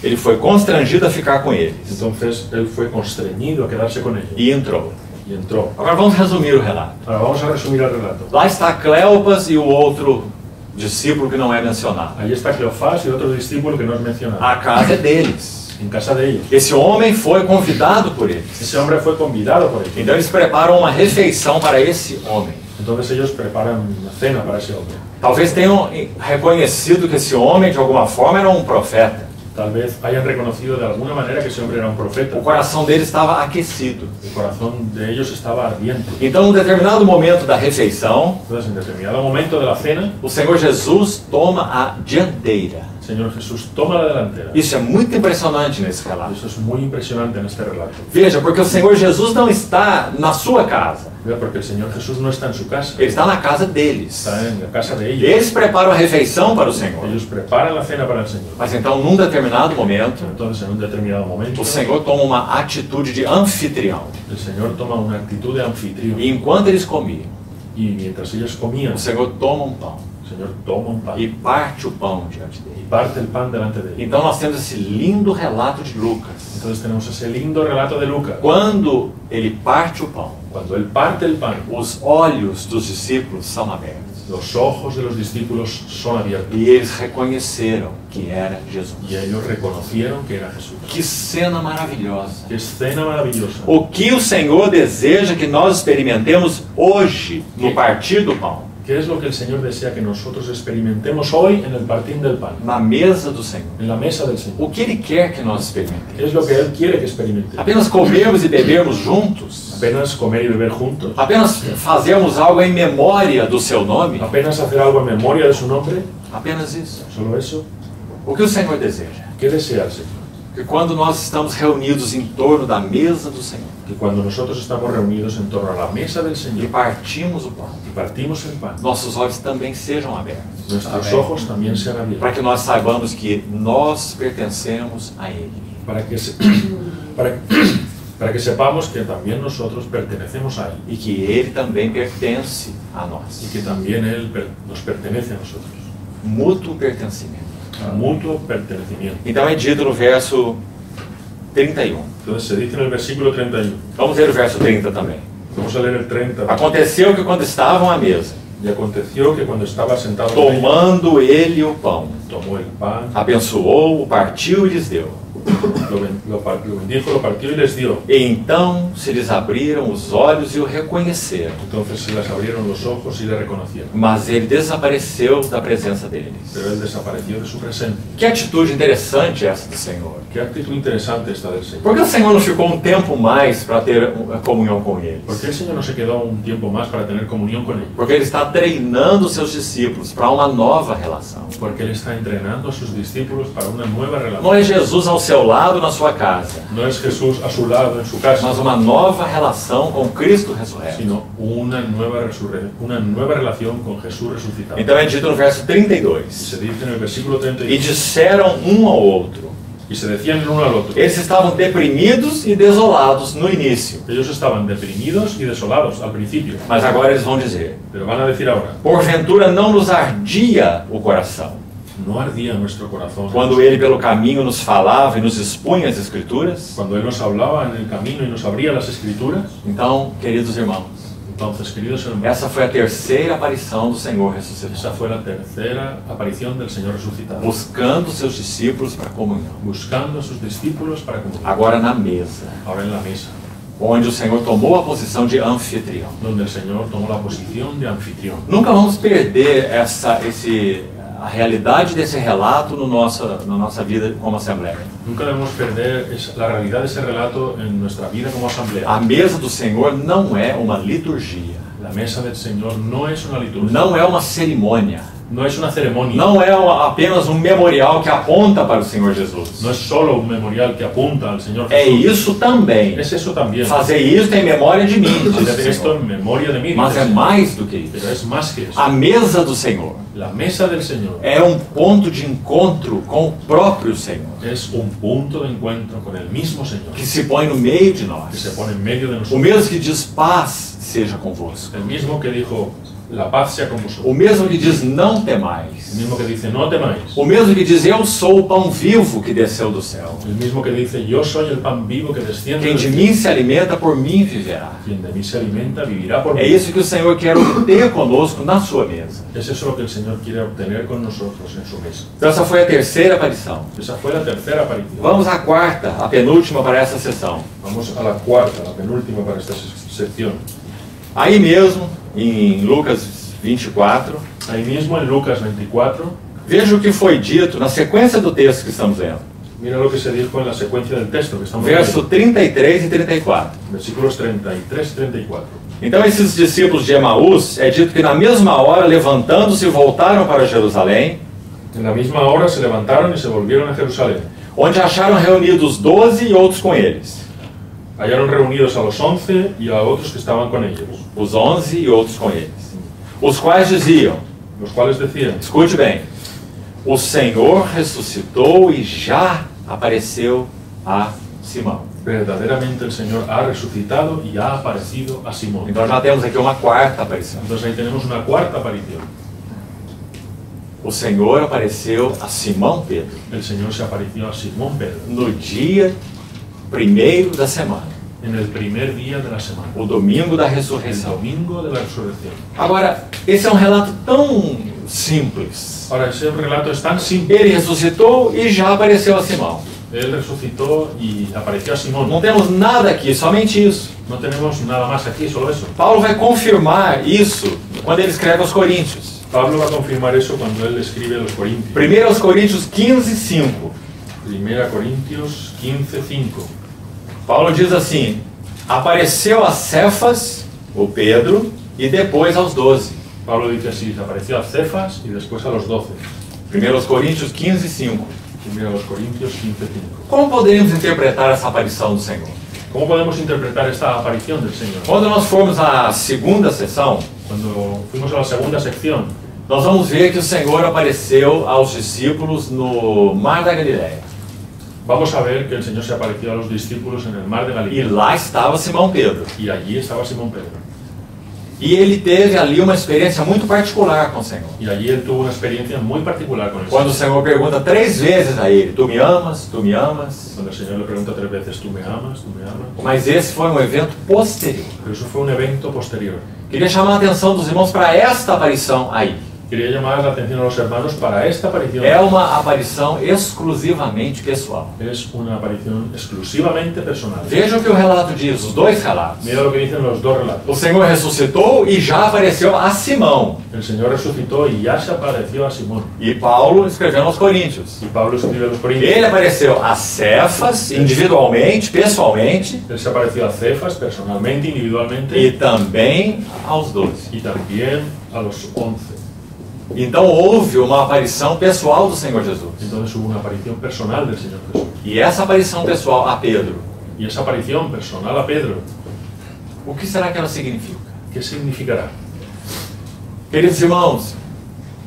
B: ele foi constrangido a ficar com eles.
A: Entonces Él fue constreñido a quedarse con ellos
B: E entrou.
A: y entró.
B: Agora vamos resumir o relato.
A: Ahora vamos a resumir el relato.
B: Lá está Cleopas e o outro discípulo que não é mencionado.
A: Ahí está Cleofás y otro discípulo que no es mencionado.
B: A casa é deles.
A: En casa de ellos.
B: Esse homem foi convidado por eles.
A: Ese hombre fue convidado por ellos.
B: Então eles preparam uma refeição para esse homem.
A: Entonces ellos preparan una cena para ese hombre.
B: Talvez tenham reconhecido que esse homem, de alguma forma, era um profeta.
A: Tal vez hayan reconocido de alguna manera que ese hombre era un profeta.
B: O coração dele estava aquecido.
A: El corazón de ellos estaba ardiente.
B: Então, num determinado momento da refeição,
A: Entonces, en determinado momento de la cena,
B: o Senhor Jesus toma a dianteira.
A: Señor Jesús toma la delantera.
B: Isso é muito impressionante nesse relato.
A: Eso es muy impresionante en este relato.
B: Veja, porque o Senhor Jesus não está na sua casa.
A: Vea, porque el Señor Jesús no está en su casa,
B: Ele está na casa deles.
A: está en la casa de ellos.
B: Eles preparam a refeição para o Senhor.
A: Ellos preparan la cena para el Señor.
B: Mas então, num determinado momento,
A: Entonces, en un determinado momento,
B: o Senhor toma uma atitude de anfitrião.
A: el Señor toma una actitud de anfitrión.
B: E enquanto eles comiam,
A: Y mientras ellos comían,
B: o Senhor toma um pão
A: el Señor toma un pan
B: e parte o pão diante
A: y
B: dele.
A: parte el pan delante de ellos.
B: Então nós temos esse lindo relato de Lucas.
A: Entonces tenemos ese lindo relato de Lucas.
B: Quando ele parte o pão,
A: Cuando él parte el pan,
B: os olhos dos discípulos são abertos.
A: los ojos de los discípulos son abiertos.
B: E eles reconheceram que era Jesus.
A: Y ellos reconocieron que era Jesús.
B: Que cena maravilhosa!
A: ¡Qué escena maravillosa!
B: O que o Senhor deseja que nós experimentemos hoje no partir do pão,
A: ¿Qué es lo que el Señor desea que nosotros experimentemos hoy en el partir del pan?
B: na mesa do Senhor.
A: En la mesa del Señor.
B: O que Ele quer que nós
A: ¿Qué
B: experimentemos?
A: es lo que Él quiere que experimentemos?
B: Apenas comermos e bebermos juntos?
A: Apenas comer y beber juntos.
B: Apenas fazermos algo em memória do Seu nome?
A: Apenas hacer algo en memoria de su nombre.
B: Apenas isso.
A: Solo eso.
B: O que o Senhor deseja?
A: ¿Qué desea el Señor?
B: Que quando nós estamos reunidos em torno da mesa do Senhor
A: Que cuando nosotros estamos reunidos en torno a la mesa del
B: e
A: Señor
B: partimos o pão,
A: y partimos el pan,
B: nossos olhos também sejam abertos.
A: nuestros ojos también sean
B: Para
A: abiertos.
B: que nós saibamos que nós pertencemos a Ele.
A: Para que, para que sepamos que también nosotros pertenecemos a Él.
B: E que Ele também pertence a nós.
A: Y que también Él nos pertenece a nosotros.
B: Mútuo pertencimento.
A: Mutuo pertenecimiento.
B: Então é dito no verso 31.
A: Entonces se dice en el versículo 31.
B: Vamos ler o verso 30 também.
A: Vamos a leer el 30.
B: Aconteceu que quando estavam à mesa,
A: Y aconteció que cuando estaba sentado con ellos,
B: tomando ele o pão,
A: tomó el pan,
B: abençoou, o partiu e lhes deu.
A: lo bendijo, lo partió y les dio.
B: E então se lhes abriram os olhos e o reconheceram.
A: Entonces se les abrieron los ojos y le reconocieron.
B: Mas ele desapareceu da presença deles.
A: Pero Él desapareció de su presencia.
B: Que atitude interessante essa do Senhor.
A: Qué actitud interesante esta del Señor.
B: Por que o Senhor não ficou um tempo mais para ter comunhão com eles?
A: ¿Por qué el Señor no se quedó un tiempo más para tener comunión con ellos?
B: Porque ele está treinando os seus discípulos para uma nova relação.
A: Porque Él está entrenando a sus discípulos para una nueva relación.
B: Não é Jesus ao seu lado na sua casa,
A: No es Jesús a su lado en su casa,
B: mas uma nova relação com Cristo ressurreto.
A: sino una nueva relación con Jesús resucitado.
B: Então é dito no verso
A: Y
B: 32.
A: se dice en el versículo
B: E
A: 32,
B: disseram um ao outro.
A: y se decían el uno al otro.
B: Eles estavam deprimidos e desolados no início,
A: Ellos estaban deprimidos y desolados al principio,
B: mas agora eles vão dizer:
A: pero van a decir ahora,
B: porventura não nos ardia o coração
A: ¿no ardía nuestro corazón
B: quando ele pelo caminho nos falava e nos expunha as Escrituras?
A: cuando Él nos hablaba en el camino y nos abría las Escrituras?
B: Então, queridos irmãos,
A: Entonces, queridos hermanos,
B: essa foi a terceira aparição do Senhor ressuscitado,
A: esa fue la tercera aparición del Señor resucitado,
B: buscando seus discípulos para a comunhão.
A: buscando a sus discípulos para comunicar.
B: Agora na mesa,
A: Ahora en la mesa,
B: onde o Senhor tomou a posição de anfitrião.
A: donde el Señor tomó la posición de anfitrión.
B: Nunca vamos perder a realidade desse relato na nossa vida como Assembleia.
A: Nunca debemos perder la realidad de ese relato en nuestra vida como asamblea.
B: A mesa do Senhor não é uma liturgia,
A: La mesa del Señor no es una liturgia,
B: não é uma cerimônia,
A: no es una ceremonia,
B: não é apenas um memorial que aponta para o Senhor Jesus.
A: no es solo un memorial que apunta al Señor
B: É
A: Jesús.
B: isso também.
A: Es eso también.
B: Fazer isso em memória de mim, diz
A: Hacer
B: o
A: esto
B: Senhor.
A: en memoria de mí.
B: Mas é mais do que
A: Pero
B: isso.
A: es más que eso.
B: A mesa do Senhor
A: La mesa del Señor
B: é um ponto de encontro com o próprio Senhor,
A: es un punto de encuentro con el mismo Señor
B: que se põe no meio de
A: que
B: nós.
A: se pone en medio de
B: O
A: nosotros.
B: mesmo que diz paz seja convosco.
A: El mismo que dijo, la paz sea con
B: O
A: vosotros.
B: mesmo que diz não
A: El
B: temais.
A: mismo que dice, no temáis.
B: O mesmo que diz eu sou o pão vivo que desceu do céu.
A: El mismo que dice, yo soy el pan vivo que desciende
B: Quem
A: del
B: de
A: cielo.
B: mim se alimenta, por mim viverá.
A: Quien de mí se alimenta vivirá por mí.
B: É isso que o Senhor quer obter conosco na sua mesa.
A: Es eso lo que el Señor quiere obtener con nosotros en su mesa.
B: Então essa foi a terceira aparição.
A: Esa fue la tercera aparición.
B: Vamos à quarta, a penúltima para essa sessão.
A: Vamos a la cuarta, la penúltima para esta sección.
B: Aí mesmo, em Lucas 24,
A: Ahí mismo en Lucas 24,
B: veja o que foi dito na sequência do texto que estamos lendo.
A: mira lo que se dijo en la secuencia del texto que estamos
B: Verso
A: leyendo.
B: 33 e 34.
A: Versículos 33 y 34.
B: Então esses discípulos de Emaús, é dito que na mesma hora, levantando-se, voltaram para Jerusalém,
A: En la misma hora se levantaron y se volvieron a Jerusalén.
B: onde acharam reunidos 12 e outros com eles.
A: Hallaron reunidos a los 11 y a otros que estaban con ellos,
B: Os 11 e outros com eles. Os quais diziam,
A: los cuales decían:
B: escute bem, o Senhor ressuscitou e já apareceu a Simão.
A: verdaderamente el Señor ha resucitado y ha aparecido a Simón.
B: Então já temos aqui uma quarta aparição.
A: Entonces ahí tenemos una cuarta aparición.
B: O Senhor apareceu a Simão Pedro
A: El Señor se apareció a Simón Pedro
B: no dia primeiro da semana,
A: en el primer día de la semana,
B: o domingo da
A: el
B: ressurreição.
A: domingo de la resurrección.
B: Agora, esse é um relato tão simples.
A: Ahora, ese relato es tan simple.
B: Ele ressuscitou e já apareceu a Simão.
A: Él resucitó y apareció a Simón.
B: Não temos nada aqui, somente isso.
A: No tenemos nada más aquí, solo eso.
B: Paulo vai confirmar isso quando ele escreve aos Coríntios.
A: Pablo va a confirmar eso cuando él escribe a los Corintios.
B: 1 Coríntios 15:5.
A: 1 Corintios 15:5.
B: Paulo diz assim: apareceu a Cefas, o Pedro, e depois aos 12.
A: Pablo dice así: se apareció a Cefas y después a los 12.
B: 1 Coríntios 15:5.
A: 1 Corintios 15:5.
B: Como poderíamos interpretar essa aparição do Senhor?
A: ¿Cómo podemos interpretar esta aparición del Señor?
B: Quando nós formos à segunda sessão,
A: Cuando fuimos a la segunda sección,
B: nós vamos ver que o Senhor apareceu aos discípulos no Mar da Galileia.
A: vamos a ver que el Señor se apareció a los discípulos en el mar de
B: E
A: Galilea.
B: lá estava Simão Pedro.
A: Y allí estaba Simón Pedro.
B: E ele teve ali uma experiência muito particular com o Senhor.
A: Y allí él tuvo una experiencia muy particular con el
B: Quando o
A: Señor.
B: Senhor pergunta 3 vezes a ele: tu me amas? Tu me amas?
A: Cuando el Señor le pregunta 3 veces: ¿tú me amas? ¿Tú me amas?
B: Mas esse foi um evento posterior.
A: Pero eso fue un evento posterior.
B: Queria chamar a atenção dos irmãos para esta aparição aí.
A: Quería llamar la atención a los hermanos para esta aparición.
B: É uma aparição exclusivamente pessoal.
A: Es una aparición exclusivamente personal.
B: Veja o que o relato diz, os dois relatos.
A: Mira lo que dicen los dos relatos.
B: O Senhor ressuscitou e já apareceu a Simão.
A: El Señor resucitó y ya se apareció a Simón.
B: E Paulo escrevendo aos Coríntios.
A: Y Pablo escribe a los Corintios.
B: Ele apareceu a Cefas, individualmente, pessoalmente,
A: Él se apareció a Cefas personalmente, individualmente,
B: e também aos 12.
A: y también a los 11.
B: Então houve uma aparição pessoal do Senhor Jesus.
A: Entonces hubo una aparición personal del Señor Jesús.
B: E essa aparição pessoal a Pedro,
A: Y esa aparición personal a Pedro,
B: o que será que ela significa?
A: ¿qué significará?
B: Queridos irmãos,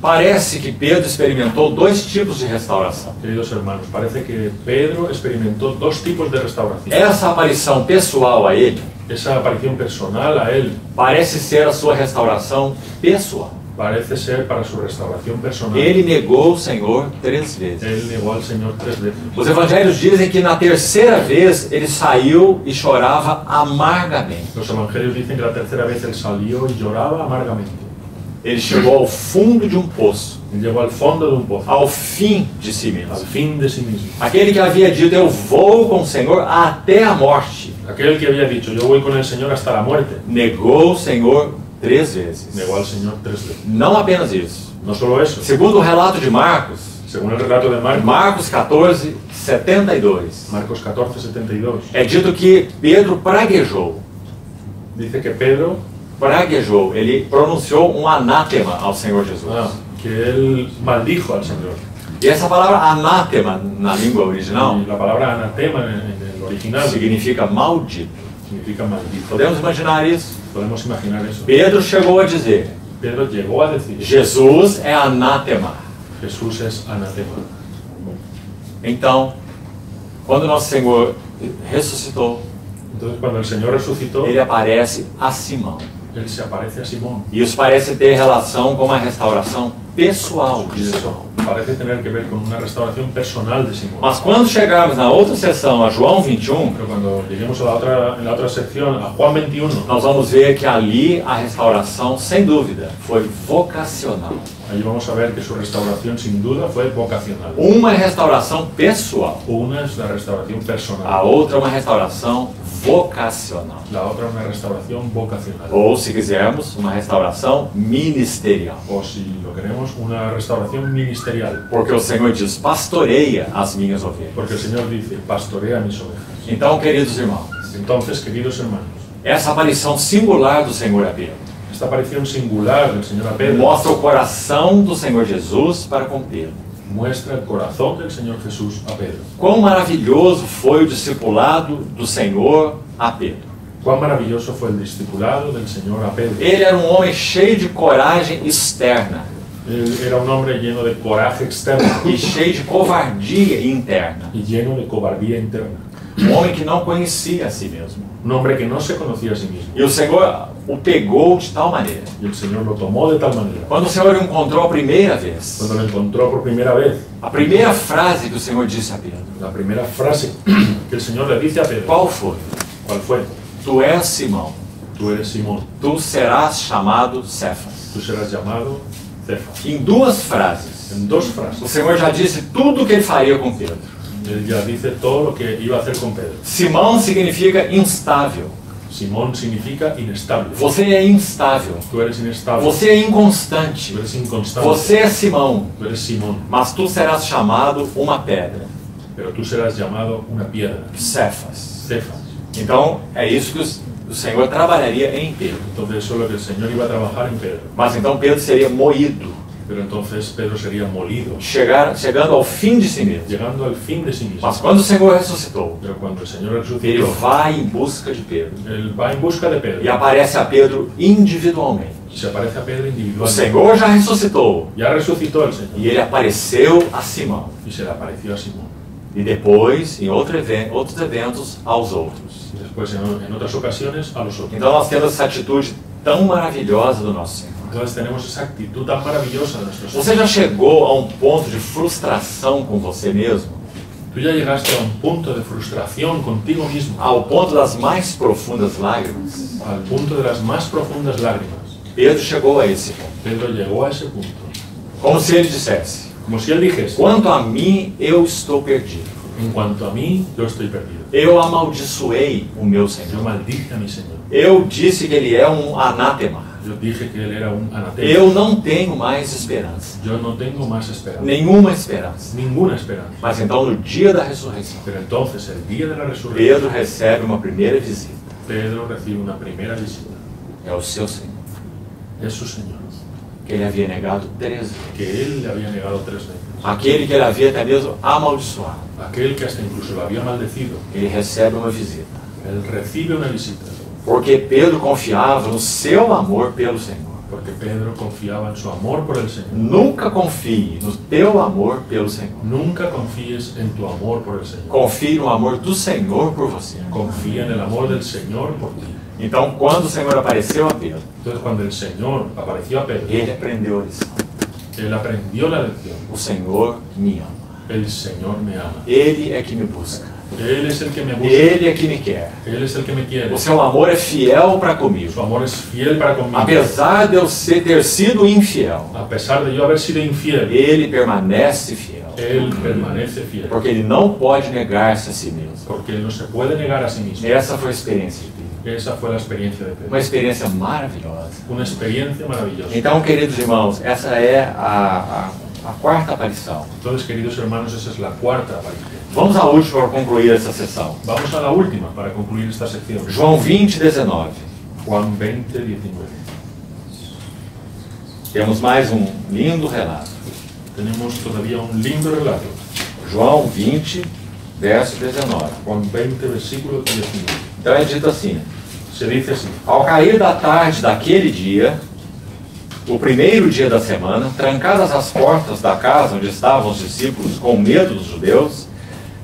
B: parece que Pedro experimentou 2 tipos de restauração.
A: Queridos hermanos, parece que Pedro experimentó 2 tipos de restauración.
B: Essa aparição pessoal a ele
A: Esa aparición personal a él
B: parece ser a sua restauração pessoal.
A: parece ser para su restauración personal.
B: Ele negou o Senhor 3 vezes.
A: Él negó al Señor 3 veces.
B: Os evangelhos dizem que na terceira vez ele saiu e chorava amargamente.
A: Los evangelios dicen que la tercera vez él salió y lloraba amargamente.
B: Ele chegou ao fundo de um poço,
A: Él llegó al fondo de un pozo,
B: ao fim de si
A: al
B: mesmo.
A: fin de sí mismo.
B: Aquele que havia dito: eu vou com o Senhor até a morte,
A: Aquel que había dicho: yo voy con el Señor hasta la muerte,
B: negou o Senhor 3 vezes.
A: negó al Señor 3 veces.
B: Não apenas isso.
A: No solo eso,
B: Segundo o relato de Marcos,
A: según el relato de
B: Marcos 14:72,
A: Marcos 14:72,
B: é dito que Pedro praguejou.
A: dice que Pedro,
B: Ele pronunciou um anátema ao Senhor Jesus.
A: que él maldijo al Señor.
B: E essa palavra anátema na língua original
A: Y la palabra anatema en el original
B: significa maldito.
A: significa maldito.
B: Podemos imaginar isso?
A: Podemos imaginar eso.
B: Pedro chegou a dizer:
A: Pedro llegó a decir:
B: Jesus é anátema.
A: Jesús es anatema.
B: Então, quando nosso Senhor ressuscitou,
A: Entonces, cuando el Señor resucitó,
B: ele aparece a Simão.
A: él se aparece a Simón.
B: E isso parece ter relação com uma restauração pessoal
A: Y
B: de
A: eso
B: Simão.
A: parece tener que ver con una restauración personal de Simón.
B: Mas quando chegarmos na outra sessão, a João 21,
A: Pero cuando lleguemos a en la otra sección, a Juan 21,
B: nós vamos ver que ali a restauração, sem dúvida, foi vocacional.
A: allí vamos a ver que su restauración sin duda fue vocacional.
B: Uma é restauração pessoal,
A: Una es la restauración
B: a
A: personal,
B: outra é uma restauração vocacional.
A: la otra una restauración vocacional.
B: Ou, se quisermos, uma restauração ministerial.
A: O si lo queremos, una restauración ministerial.
B: Porque o Senhor diz: pastoreia as minhas ovelhas.
A: Porque el Señor dice: pastorea mis ovejas.
B: Então, queridos irmãos,
A: Entonces, queridos hermanos,
B: essa aparição singular do Senhor a Pedro
A: esta aparición singular del Señor a Pedro
B: mostra o coração do Senhor Jesus para com Pedro.
A: muestra el corazón del Señor Jesús a Pedro.
B: Quão maravilhoso foi o discipulado do Senhor a Pedro.
A: Cuán maravilloso fue el discipulado del Señor a Pedro.
B: Ele era um homem cheio de coragem externa
A: Él era un hombre lleno de coraje externo
B: e cheio de covardia interna.
A: y lleno de cobardía interna.
B: Um homem que não conhecia a si mesmo.
A: Un hombre que no se conocía a sí mismo.
B: E o Senhor o pegou de tal maneira.
A: Y el Señor lo tomó de tal manera.
B: Quando o Senhor o encontrou a primeira vez,
A: Cuando lo encontró por primera vez,
B: a primeira frase que o Senhor disse a Pedro,
A: la primera frase que el Señor le dice a Pedro,
B: qual foi?
A: ¿cuál fue?
B: Tu és Simão,
A: Tú eres Simón,
B: tu serás chamado Cefas.
A: tú serás llamado Cefas.
B: Em duas frases,
A: En dos
B: o
A: frases,
B: Senhor já disse tudo o que ele faria com Pedro.
A: él ya dice todo lo que iba a hacer con Pedro.
B: Simão significa instável.
A: Simón significa inestable.
B: Você é instável.
A: Tú eres inestable,
B: Você é inconstante.
A: tú eres inconstante,
B: Você é Simão,
A: tú eres Simón,
B: mas tu serás chamado uma pedra,
A: pero tú serás llamado una piedra,
B: Cefas.
A: Cefas.
B: Então, é isso que o Senhor trabalharia em Pedro.
A: Entonces eso es lo que el Señor iba a trabajar en Pedro.
B: Mas então Pedro seria moído,
A: Pero entonces Pedro sería molido,
B: chegando ao fim de si mesmo.
A: llegando al fin de sí mismo.
B: Mas quando o Senhor ressuscitou,
A: Pero cuando el Señor
B: ele
A: resucitó,
B: vai em busca de Pedro
A: Él va en busca de Pedro
B: e aparece a Pedro individualmente.
A: y se aparece a Pedro
B: O
A: individualmente.
B: Senhor já ressuscitou
A: Ya resucitó el Señor
B: e ele apareceu a Simão.
A: y se le apareció a Simón.
B: E depois, em outros eventos, aos outros.
A: Y después en otras ocasiones a los otros.
B: Então nós temos essa atitude tão maravilhosa do nosso Senhor.
A: Entonces tenemos esa actitud tan maravillosa de nuestro Señor.
B: Você já chegou a um ponto de frustração com você mesmo?
A: Tú ya llegaste a un punto de frustración contigo mismo,
B: Ao ponto das mais profundas lágrimas?
A: al punto de las más profundas lágrimas.
B: Pedro chegou a esse ponto.
A: Pedro llegó a ese punto.
B: Como se ele dissesse:
A: Como si él dijese,
B: quanto a mim, eu estou perdido.
A: en cuanto a mí, yo estoy perdido.
B: Eu amaldiçoei o meu
A: Yo
B: Senhor.
A: maldije a mi Señor.
B: Eu disse que ele é um anátema.
A: Yo dije que él era un anatema.
B: Eu não tenho mais esperança.
A: Yo no tengo más esperanza.
B: Nenhuma esperança.
A: Ninguna esperanza.
B: Mas então, no dia da ressurreição,
A: Pero entonces, el día de la
B: Pedro
A: resurrección,
B: recebe uma primeira visita.
A: Pedro recibe una primera visita.
B: É o seu Senhor,
A: Es su Señor,
B: que ele havia negado 3 vezes.
A: que él le había negado 3 veces.
B: Aquele que ele havia até mesmo amaldiçoado.
A: Aquel que hasta incluso lo había maldecido,
B: Ele recebe uma visita.
A: él recibe una visita.
B: Porque Pedro confiava no seu amor pelo Senhor.
A: Porque Pedro confiaba en su amor por el Señor.
B: Nunca confie no teu amor pelo Senhor.
A: Nunca confíes en tu amor por el Señor.
B: Confie no amor do Senhor por você.
A: Confía en el amor del Señor por ti.
B: Então, quando o Senhor apareceu a Pedro,
A: Entonces, cuando el Señor apareció a Pedro,
B: ele aprendeu a lição.
A: él aprendió la lección.
B: O Senhor me ama.
A: El Señor me ama.
B: Ele é que me busca.
A: Él es el que me busca.
B: Ele é que me quer.
A: Él es el que me quiere.
B: O seu amor é fiel para comigo.
A: Su amor es fiel para conmigo.
B: Apesar de eu ter sido infiel,
A: A pesar de yo haber sido infiel,
B: ele permanece fiel.
A: Él permanece fiel.
B: Porque ele não pode negar-se a si mesmo.
A: Porque Él no se puede negar a sí mismo.
B: Essa foi a experiência de Pedro.
A: Esa fue la experiencia de Pedro.
B: Uma experiência maravilhosa.
A: Una experiencia maravillosa.
B: Então, queridos irmãos, essa é a quarta aparição.
A: Entonces, queridos hermanos, esa es la cuarta aparición.
B: Vamos à última para concluir essa sessão.
A: Vamos a la última para concluir esta sección.
B: João 20, 19.
A: Juan 20, 19.
B: Temos mais um lindo relato.
A: Tenemos todavía un lindo relato.
B: João 20, verso 19.
A: Juan 20, versículo 19.
B: Então é dito assim:
A: Se dice así.
B: ao cair da tarde daquele dia, o primeiro dia da semana, trancadas as portas da casa onde estavam os discípulos com medo dos judeus,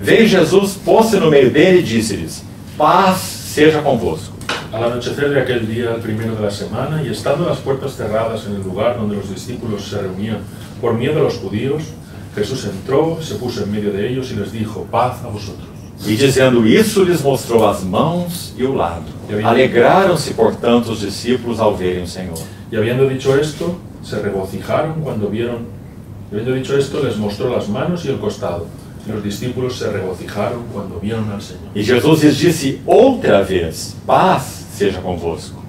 B: veio Jesus, pôs-se no meio dele e disse-lhes: paz seja convosco.
A: Al anochecer de aquel día, el primero de la semana, y estando las puertas cerradas en el lugar donde los discípulos se reunían por miedo a los judíos, Jesús entró, se puso en medio de ellos y les dijo: paz a vosotros.
B: E dizendo isso, lhes mostrou as mãos e o lado. Alegraram-se, portanto, os discípulos ao verem o Senhor.
A: Y habiendo dicho esto, se regocijaron cuando vieron. Y habiendo dicho esto, les mostró las manos y el costado. Y los discípulos se regocijaron cuando vieron al Señor.
B: E Jesus lhes disse outra vez: paz seja convosco.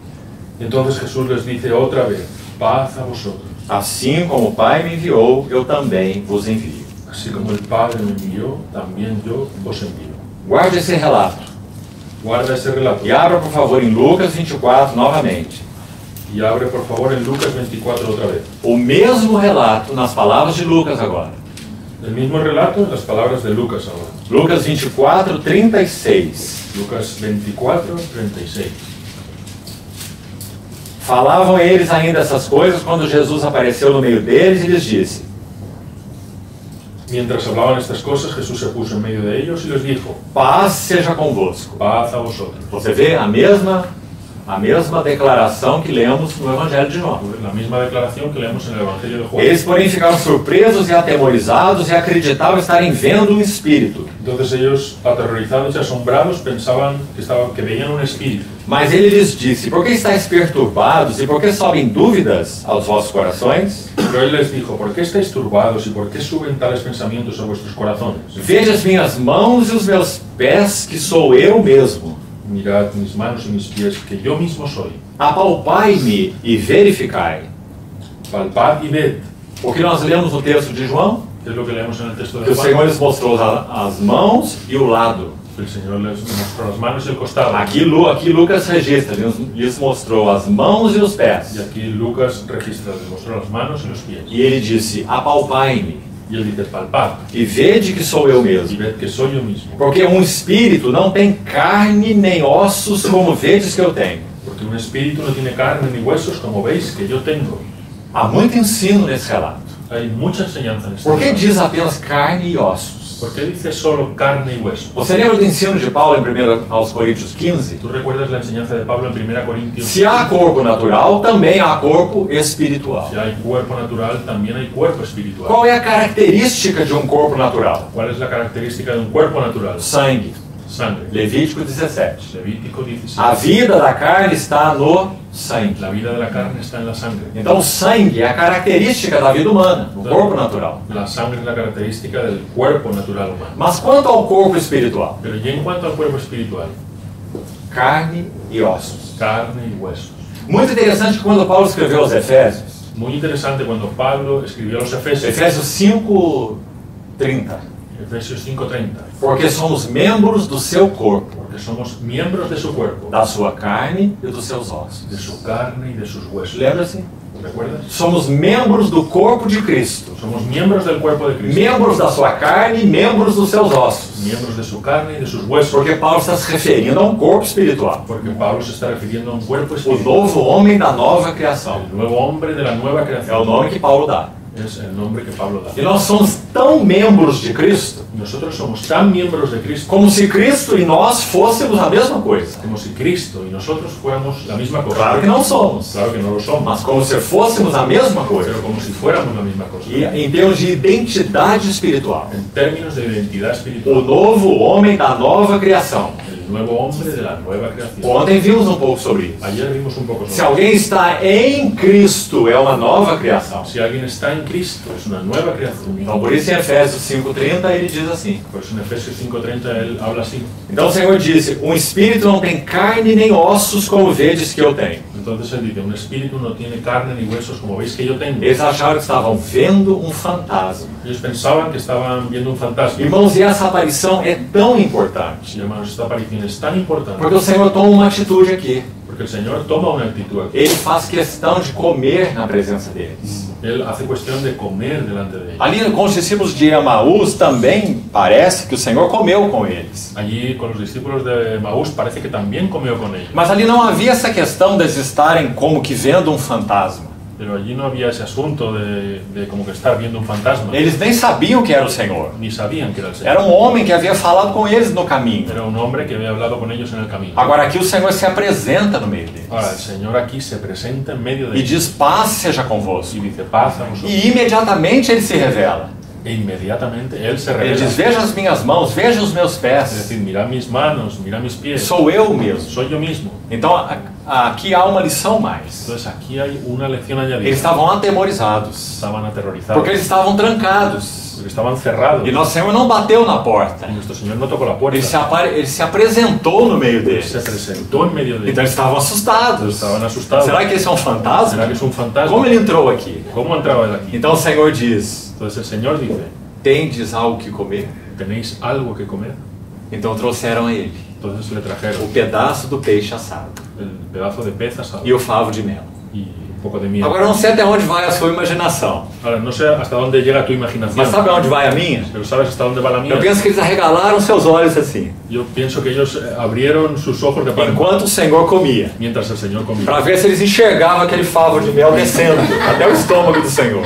A: Entonces Jesús les dice otra vez: paz a vosotros.
B: Assim como o Pai me enviou, eu também vos envio.
A: Así como el Padre me envió, también yo os envío.
B: Guarde esse relato.
A: Guarda ese relato.
B: E abra, por favor, em Lucas 24 novamente.
A: Y abre por favor en Lucas 24 otra vez.
B: O mesmo relato nas palavras de Lucas agora.
A: El mismo relato, las palabras de Lucas ahora.
B: Lucas 24, 36.
A: Lucas 24, 36.
B: Falavam eles ainda essas coisas quando Jesus apareceu no meio deles e lhes disse:
A: Mientras hablaban estas cosas, Jesús se puso en medio de ellos y les dijo:
B: paz seja convosco.
A: paz a vosotros.
B: Você vê a mesma declaração que lemos no Evangelho de João.
A: La misma declaración que leemos en el Evangelio de Juan.
B: Eles, porém, ficaram surpresos e atemorizados e acreditavam estarem vendo um espírito.
A: Entonces ellos, aterrorizados y asombrados, pensaban que veían un espíritu.
B: Mas ele lhes disse: por que estáis perturbados e por que sobem dúvidas aos vossos corações?
A: Pero él les dijo: ¿por qué estáis turbados y por qué suben tales pensamientos a vuestros corazones?
B: Vede as minhas mãos e os meus pés, que sou eu mesmo.
A: Mirad mis manos y mis pies, que yo mismo soy.
B: Apalpai-me e verificai.
A: Palpad y ved.
B: O que nós lemos no texto de João?
A: Que es lo que leemos en el texto
B: Que
A: de
B: o Senhor
A: Juan.
B: lhes mostrou as mãos e o lado.
A: El Señor les mostró las manos y el costado.
B: Aqui Lucas registra, lhes mostrou as mãos e os pés.
A: Y aquí Lucas registra, les mostró las manos y los pies.
B: E ele disse: apalpai-me
A: Y él dice: palpad
B: e vede que sou eu
A: y
B: mesmo.
A: ved que soy yo mismo.
B: Porque um espírito não tem carne nem ossos, como vedes que eu tenho.
A: Porque un espíritu no tiene carne ni huesos, como veis que yo tengo.
B: Há muito ensino nesse relato.
A: Hay mucha enseñanza en este
B: Por que
A: relato.
B: diz apenas carne e ossos?
A: ¿Por qué dice solo carne y hueso?
B: Você lembra do ensino de Paulo em 1 aos Coríntios 15?
A: ¿Tú recuerdas la enseñanza de Pablo en 1 Corintios?
B: Se há corpo natural, também há corpo espiritual.
A: Si hay cuerpo natural, también hay cuerpo espiritual.
B: Qual é a característica de um corpo natural?
A: ¿Cuál es la característica de un cuerpo natural?
B: Sangue.
A: Sangre.
B: Levítico 17.
A: Levítico 17.
B: A vida da carne está no sangue.
A: La vida de la carne está en la sangre.
B: Então, o sangue é a característica da vida humana, no corpo natural.
A: La sangre es la característica del cuerpo natural humano.
B: Mas quanto ao corpo espiritual?
A: Pero y en cuanto al cuerpo espiritual,
B: Carne e ossos.
A: carne y huesos.
B: Muito interessante que quando Paulo escreveu aos Efésios,
A: Muy interesante cuando Pablo escribió a los Efesios,
B: Efésios 5:30,
A: Efesios 5:30,
B: porque somos membros do seu corpo,
A: porque somos miembros de su cuerpo,
B: da sua carne e dos seus ossos.
A: de su carne y de sus huesos.
B: Lembra-se?
A: ¿Recuerdas?
B: Somos membros do corpo de Cristo,
A: Somos miembros del cuerpo de Cristo,
B: membros da sua carne e membros dos seus ossos.
A: miembros de su carne y de sus huesos,
B: Porque Paulo está se referindo a um corpo espiritual,
A: porque Pablo se está refiriendo a un cuerpo
B: o
A: espiritual,
B: novo homem da nova criação.
A: el nuevo hombre de la nueva
B: É o
A: creación.
B: nome que Paulo dá.
A: Es el nombre que Pablo da.
B: E nós somos tão membros de Cristo,
A: Nosotros somos tan miembros de Cristo
B: como se Cristo e nós fôssemos a mesma coisa.
A: como si Cristo y nosotros fuéramos la misma cosa.
B: Claro que não somos,
A: Claro que no lo somos,
B: mas como se fôssemos a mesma coisa.
A: pero como si fuéramos la misma cosa.
B: E em termos de identidade espiritual,
A: En términos de identidad
B: o
A: espiritual,
B: novo homem da nova criação.
A: el nuevo hombre de la nueva creación.
B: Ontem vimos um pouco sobre isso.
A: Ayer vimos un poco
B: Se
A: sobre
B: alguém está em Cristo, é uma nova criação.
A: si alguien está en Cristo, es una nueva creación.
B: Então, por isso em Efésios 5:30 ele diz assim.
A: Por eso en Efesios 5:30 él habla así.
B: Então o Senhor disse: um espírito não tem carne nem ossos, como vedes que eu tenho.
A: Entonces él dice: un espíritu no tiene carne ni huesos, como veis que yo tengo.
B: Eles acharam que estavam vendo um fantasma.
A: Ellos pensaban que estaban viendo un fantasma.
B: Irmãos, e essa aparição é tão importante,
A: Y hermanos, esta aparición es tan importante
B: porque o Senhor toma uma atitude aqui.
A: porque el Señor toma una actitud aquí.
B: Ele faz questão de comer na presença deles.
A: Él hace cuestión de comer delante de ellos.
B: Ali com os discípulos de Emaús também parece que o Senhor comeu com eles.
A: Allí con los discípulos de Maús parece que también comió con ellos.
B: Mas ali não havia essa questão deles estarem como que vendo um fantasma.
A: Pero allí no había ese asunto de como que estar viendo un fantasma.
B: Eles nem sabiam que era o Senhor.
A: Ni sabían que era el Señor.
B: Era um homem que havia falado com eles no caminho.
A: Era un hombre que había hablado con ellos en el camino.
B: Agora aqui o Senhor se apresenta no meio deles.
A: Ahora, el Señor aquí se presenta en medio de
B: E
A: ellos
B: diz: paz seja convosco.
A: y dice: paz a vosotros.
B: E imediatamente ele se revela.
A: E inmediatamente Él se
B: Ele
A: revela.
B: diz: veja as minhas mãos, veja os meus
A: Es
B: pés.
A: decir, mira mis manos, mira mis pies.
B: Sou eu mesmo.
A: Soy yo mismo.
B: Então aqui há uma lição mais.
A: Entonces aquí hay una lección añadida.
B: Eles estavam atemorizados,
A: Estaban aterrorizados.
B: porque eles estavam trancados.
A: Porque estaban cerrados.
B: E nosso Senhor não bateu na porta.
A: Y nuestro Señor no tocó la puerta.
B: Ele se apresentou no meio
A: Se
B: deles.
A: presentó en medio de
B: Então
A: ellos.
B: eles estavam assustados.
A: Estaban asustados.
B: Será que esse é um
A: ¿Será
B: fantasma?
A: que es un fantasma?
B: Como ele entrou aqui?
A: ¿Cómo entraba Él aquí?
B: Então o Senhor diz:
A: Entonces el Señor dice:
B: tendes algo que comer?
A: ¿tenéis algo que comer?
B: Então trouxeram a ele
A: Entonces le
B: o
A: trajeron
B: pedaço do peixe assado
A: el pedazo de pez asado
B: e o favo de mel.
A: y poco de miedo.
B: Agora, não sei até onde vai a sua imaginação.
A: Ahora, no sé hasta dónde llega tu imaginación,
B: Mas sabe aonde vai a minha?
A: pero ¿sabes hasta dónde va la mía?
B: Eu penso que eles arregalaram seus olhos assim,
A: Yo pienso que ellos abrieron sus ojos de par en par
B: enquanto o Senhor comia,
A: mientras el Señor comía,
B: para ver se eles enxergavam aquele favo de mel descendo até o estômago do Senhor.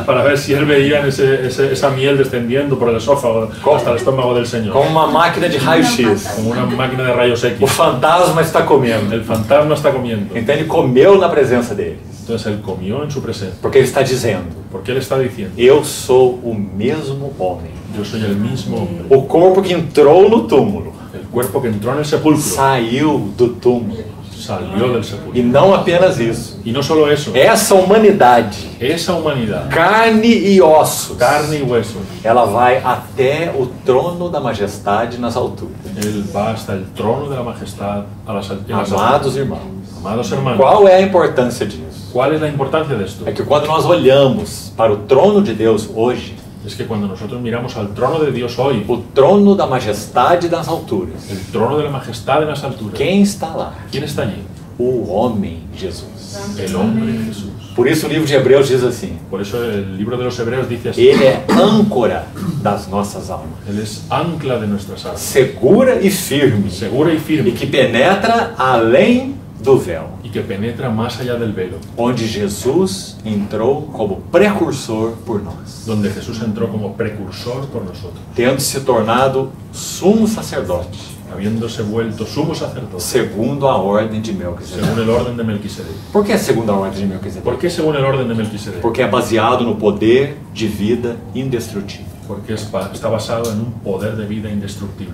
A: para ver si él veía esa miel descendiendo por el esófago hasta el estómago del Señor,
B: Como uma máquina de raio-x.
A: como una máquina de rayos
B: O
A: X.
B: fantasma está comendo.
A: El fantasma está comiendo,
B: Então ele comeu na presença deles.
A: entonces él comió en su presencia,
B: Porque ele está dizendo,
A: porque él está diciendo:
B: eu sou o mesmo homem.
A: yo soy el mismo hombre.
B: O corpo que entrou no túmulo
A: El cuerpo que entró en el sepulcro
B: saiu do túmulo.
A: salió del
B: E
A: sepulcro.
B: não apenas isso.
A: Y no solo eso,
B: Essa humanidade,
A: esa humanidad,
B: carne e ossos,
A: carne y hueso,
B: ela vai até o trono da majestade nas alturas.
A: él va hasta el trono de la majestad en las alturas.
B: Amados irmãos,
A: Amados hermanos,
B: qual é a importância disso?
A: ¿cuál es la importancia de esto?
B: É que quando nós olhamos para o trono de Deus hoje,
A: Es que cuando nosotros miramos al trono de Dios hoy,
B: o trono da majestade nas alturas,
A: el trono de la majestad en las alturas,
B: quem está lá?
A: ¿quién está allí?
B: O homem Jesus.
A: El hombre Jesús.
B: Por isso o livro de Hebreus diz assim:
A: Por eso el libro de los Hebreos dice así:
B: ele é âncora das nossas almas,
A: Él es ancla de nuestras almas,
B: segura e firme,
A: segura y
B: e
A: firme,
B: que penetra além do véu,
A: y que penetra más allá del velo,
B: onde Jesus entrou como precursor por nós,
A: donde Jesús entró como precursor por nosotros,
B: tendo se tornado sumo sacerdote,
A: habiéndose vuelto sumo sacerdote,
B: segundo a ordem de Melquisedeque.
A: según el orden de Melquisedec.
B: Por que segundo a ordem de Melquisedeque?
A: ¿Por qué según el orden de Melquisedec?
B: Porque é baseado no poder de vida indestrutível.
A: Porque está basado en un poder de vida indestructible.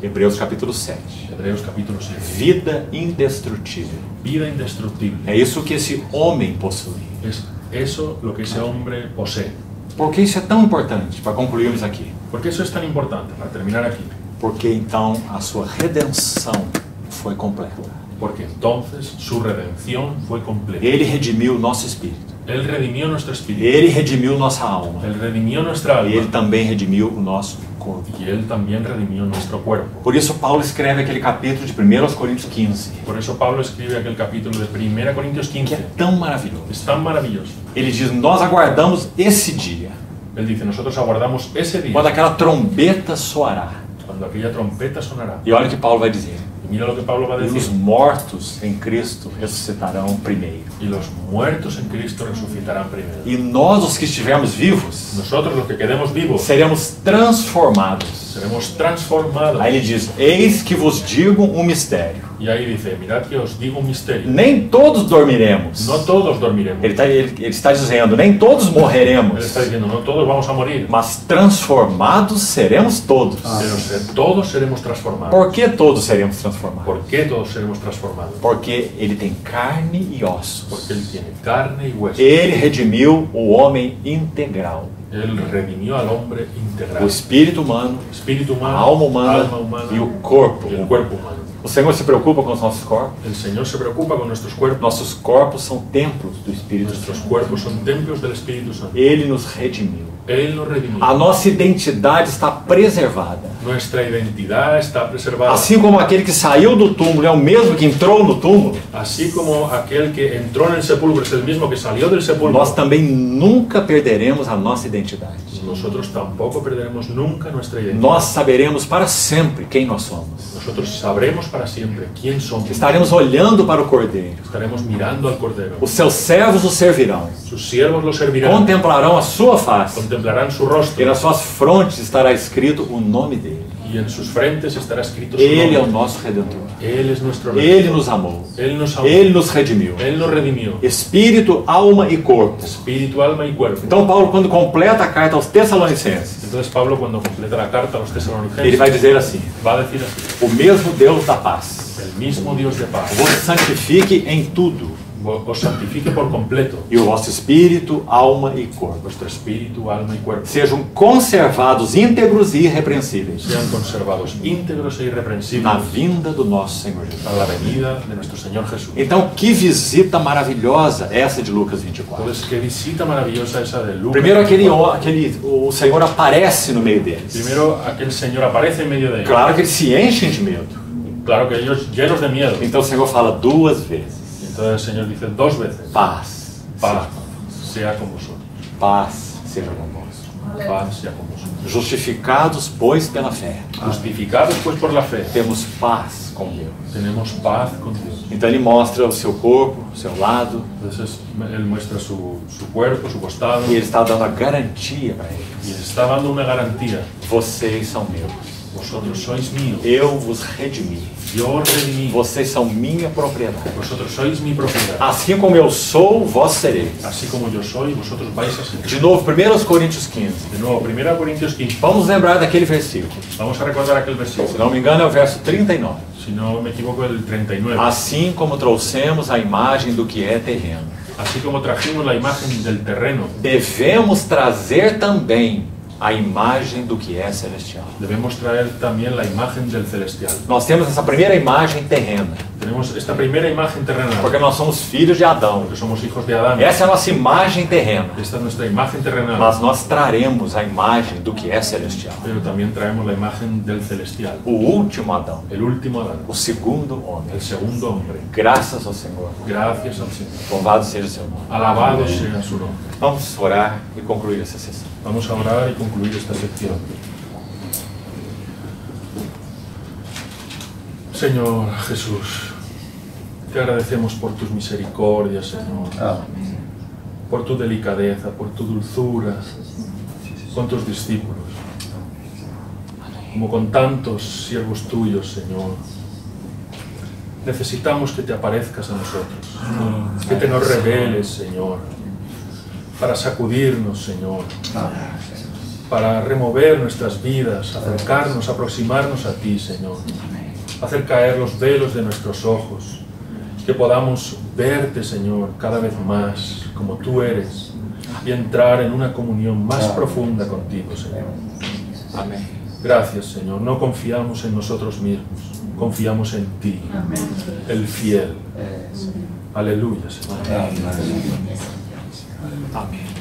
B: Hebreus capítulo 7.
A: Hebreos capítulo 7.
B: Vida indestrutível.
A: Vida indestructible.
B: É isso que esse homem possui.
A: Es eso lo que ese hombre posee.
B: Por que isso é tão importante? Para concluirmos aqui.
A: ¿Por qué eso es tan importante? Para terminar aquí.
B: Porque então a sua redenção foi completa.
A: Porque entonces su redención fue completa.
B: Ele redimiu o nosso espírito.
A: Él redimió nuestro espíritu.
B: Ele redimiu nossa alma.
A: Él redimió nuestra
B: E ele
A: alma.
B: também redimiu o nosso corpo.
A: Y Él también redimió nuestro cuerpo.
B: Por isso Paulo escreve aquele capítulo de 1 Coríntios 15,
A: Por eso Pablo escribe aquel capítulo de 1 Corintios
B: que
A: 15.
B: é tão maravilhoso.
A: Es tan maravilloso.
B: Ele diz: nós aguardamos esse dia,
A: Él dice: nosotros aguardamos ese día
B: quando aquela trombeta soará.
A: cuando aquella trompeta sonará.
B: E olha o que Paulo vai dizer:
A: Y mira lo que Pablo va a
B: e os
A: decir:
B: mortos em Cristo ressuscitarão primeiro.
A: y los muertos en Cristo resucitarán primero.
B: E nós, os que estivermos vivos,
A: Nosotros los que quedemos vivos
B: seremos transformados.
A: seremos transformados.
B: Aí ele diz: eis que vos digo um mistério.
A: Y ahí dice: mirad que os digo un misterio.
B: Nem todos dormiremos.
A: No todos dormiremos.
B: Ele está dizendo: nem todos
A: Él
B: morreremos.
A: está diciendo: no todos vamos a morir,
B: Mas transformados seremos todos.
A: pero todos seremos transformados.
B: Por que todos seremos transformados?
A: ¿Por qué todos seremos transformados?
B: Porque ele tem carne e ossos.
A: Porque Él tiene carne y hueso.
B: Ele redimiu o homem integral.
A: Él redimió al hombre integral.
B: O espírito humano,
A: Espíritu
B: a
A: humano,
B: alma humana
A: alma humana
B: e o corpo.
A: y el cuerpo humano.
B: O Senhor se preocupa com os nossos corpos.
A: El Señor se preocupa con nuestros cuerpos.
B: Nossos corpos são templos do Espírito
A: Nuestros
B: Santo.
A: cuerpos son templos del Espíritu Santo.
B: Ele nos redimiu.
A: Él nos redimió.
B: A nossa identidade está preservada.
A: Nuestra identidad está preservada.
B: Assim como aquele que saiu do túmulo é o mesmo que entrou no túmulo,
A: Así como aquel que entró en el sepulcro es el mismo que salió del sepulcro,
B: nós também nunca perderemos a nossa identidade.
A: nosotros tampoco perderemos nunca nuestra identidad.
B: Nós saberemos para sempre quem nós somos.
A: Nosotros sabremos para siempre quién somos.
B: Estaremos olhando para o Cordeiro.
A: Estaremos mirando al Cordero.
B: Os seus servos o servirão.
A: Sus siervos lo servirán.
B: Contemplarão a sua face.
A: Contemplarán su rostro.
B: E nas suas frontes estará escrito o nome dele.
A: Y en sus frentes estará escrito su
B: Ele é o
A: nombre.
B: nosso Redentor.
A: Él es nuestro rey.
B: Ele nos amou.
A: Él nos amó.
B: Ele nos redimiu.
A: Él nos redimió.
B: Espírito, alma e corpo.
A: Espíritu, alma y cuerpo.
B: Então Paulo, quando completa a carta aos Tessalonicenses,
A: Entonces Pablo, cuando completa la carta a los
B: ele
A: tesalonicenses,
B: vai dizer assim:
A: va a decir así:
B: o mesmo Deus da paz
A: el mismo Dios de paz
B: vos santifique em tudo,
A: os santifique por completo,
B: e o vosso espírito, alma e corpo
A: vuestro espíritu, alma y cuerpo
B: sejam conservados íntegros e irrepreensíveis
A: sean conservados íntegros e irreprensibles
B: na vinda do nosso Senhor Jesus.
A: a la venida de nuestro Señor Jesús.
B: Então, que visita maravilhosa essa de Lucas 24.
A: Entonces, qué visita maravillosa esa de Lucas.
B: Primeiro o Senhor aparece no meio deles.
A: Primero, aquel Señor aparece en medio de ellos.
B: Claro que eles se enchem de medo.
A: Claro que ellos llenos de miedo.
B: Então o Senhor fala duas vezes.
A: Entonces el Señor dice 2 veces,
B: Paz.
A: paz sea con vosotros,
B: Paz seja convosco.
A: paz sea con vosotros.
B: Justificados, pois, pela fé,
A: Justificados pues por la fe,
B: temos paz com Deus.
A: tenemos paz con Dios.
B: Então ele mostra o seu corpo, o seu lado,
A: Entonces Él muestra su cuerpo, su costado,
B: e ele está dando a garantia para
A: y
B: eles.
A: les está dando una garantía.
B: Vocês são meus.
A: Vosotros sois míos,
B: Eu vos redimi.
A: yo os redimí,
B: Vocês são minha propriedade.
A: vosotros sois mi propiedad.
B: Assim como eu sou, vós sereis.
A: Así como yo soy, vosotros vais a ser.
B: De novo, 1 Coríntios 15.
A: De nuevo, 1 Corintios 15.
B: Vamos lembrar daquele versículo.
A: Vamos a recordar aquel
B: Se
A: versículo.
B: não me engano, é o verso 39.
A: Si no me equivoco, el 39.
B: Assim como trouxemos a imagem do que é terreno,
A: Así como trajimos la imagen del terreno,
B: devemos trazer também a imagem do que é celestial.
A: debemos traer también la imagen del celestial.
B: Nós temos essa primeira imagem terrena,
A: Tenemos esta primera imagen terrenal,
B: porque nós somos filhos de Adão.
A: porque somos hijos de Adán.
B: Essa é a nossa imagem terrena,
A: Esta es nuestra imagen terrenal,
B: mas nós traremos a imagem do que é celestial.
A: pero también traemos la imagen del celestial.
B: O último Adão,
A: El último Adán,
B: o segundo homem.
A: el segundo hombre.
B: Graças ao Senhor.
A: Gracias al Señor.
B: Louvado seja o seu nome.
A: Alabado sea su nombre.
B: Vamos orar e concluir essa sessão.
A: Vamos a orar y concluir esta sección. Señor Jesús, te agradecemos por tus misericordias, Señor, por tu delicadeza, por tu dulzura con tus discípulos, como con tantos siervos tuyos, Señor. Necesitamos que te aparezcas a nosotros, que te nos reveles, Señor, para sacudirnos, Señor, para remover nuestras vidas, acercarnos, aproximarnos a ti, Señor, hacer caer los velos de nuestros ojos, que podamos verte, Señor, cada vez más como tú eres y entrar en una comunión más profunda contigo, Señor.
B: Amém.
A: Gracias, Señor. No confiamos en nosotros mismos, confiamos en ti, el fiel. Aleluya, Señor.
B: Amém.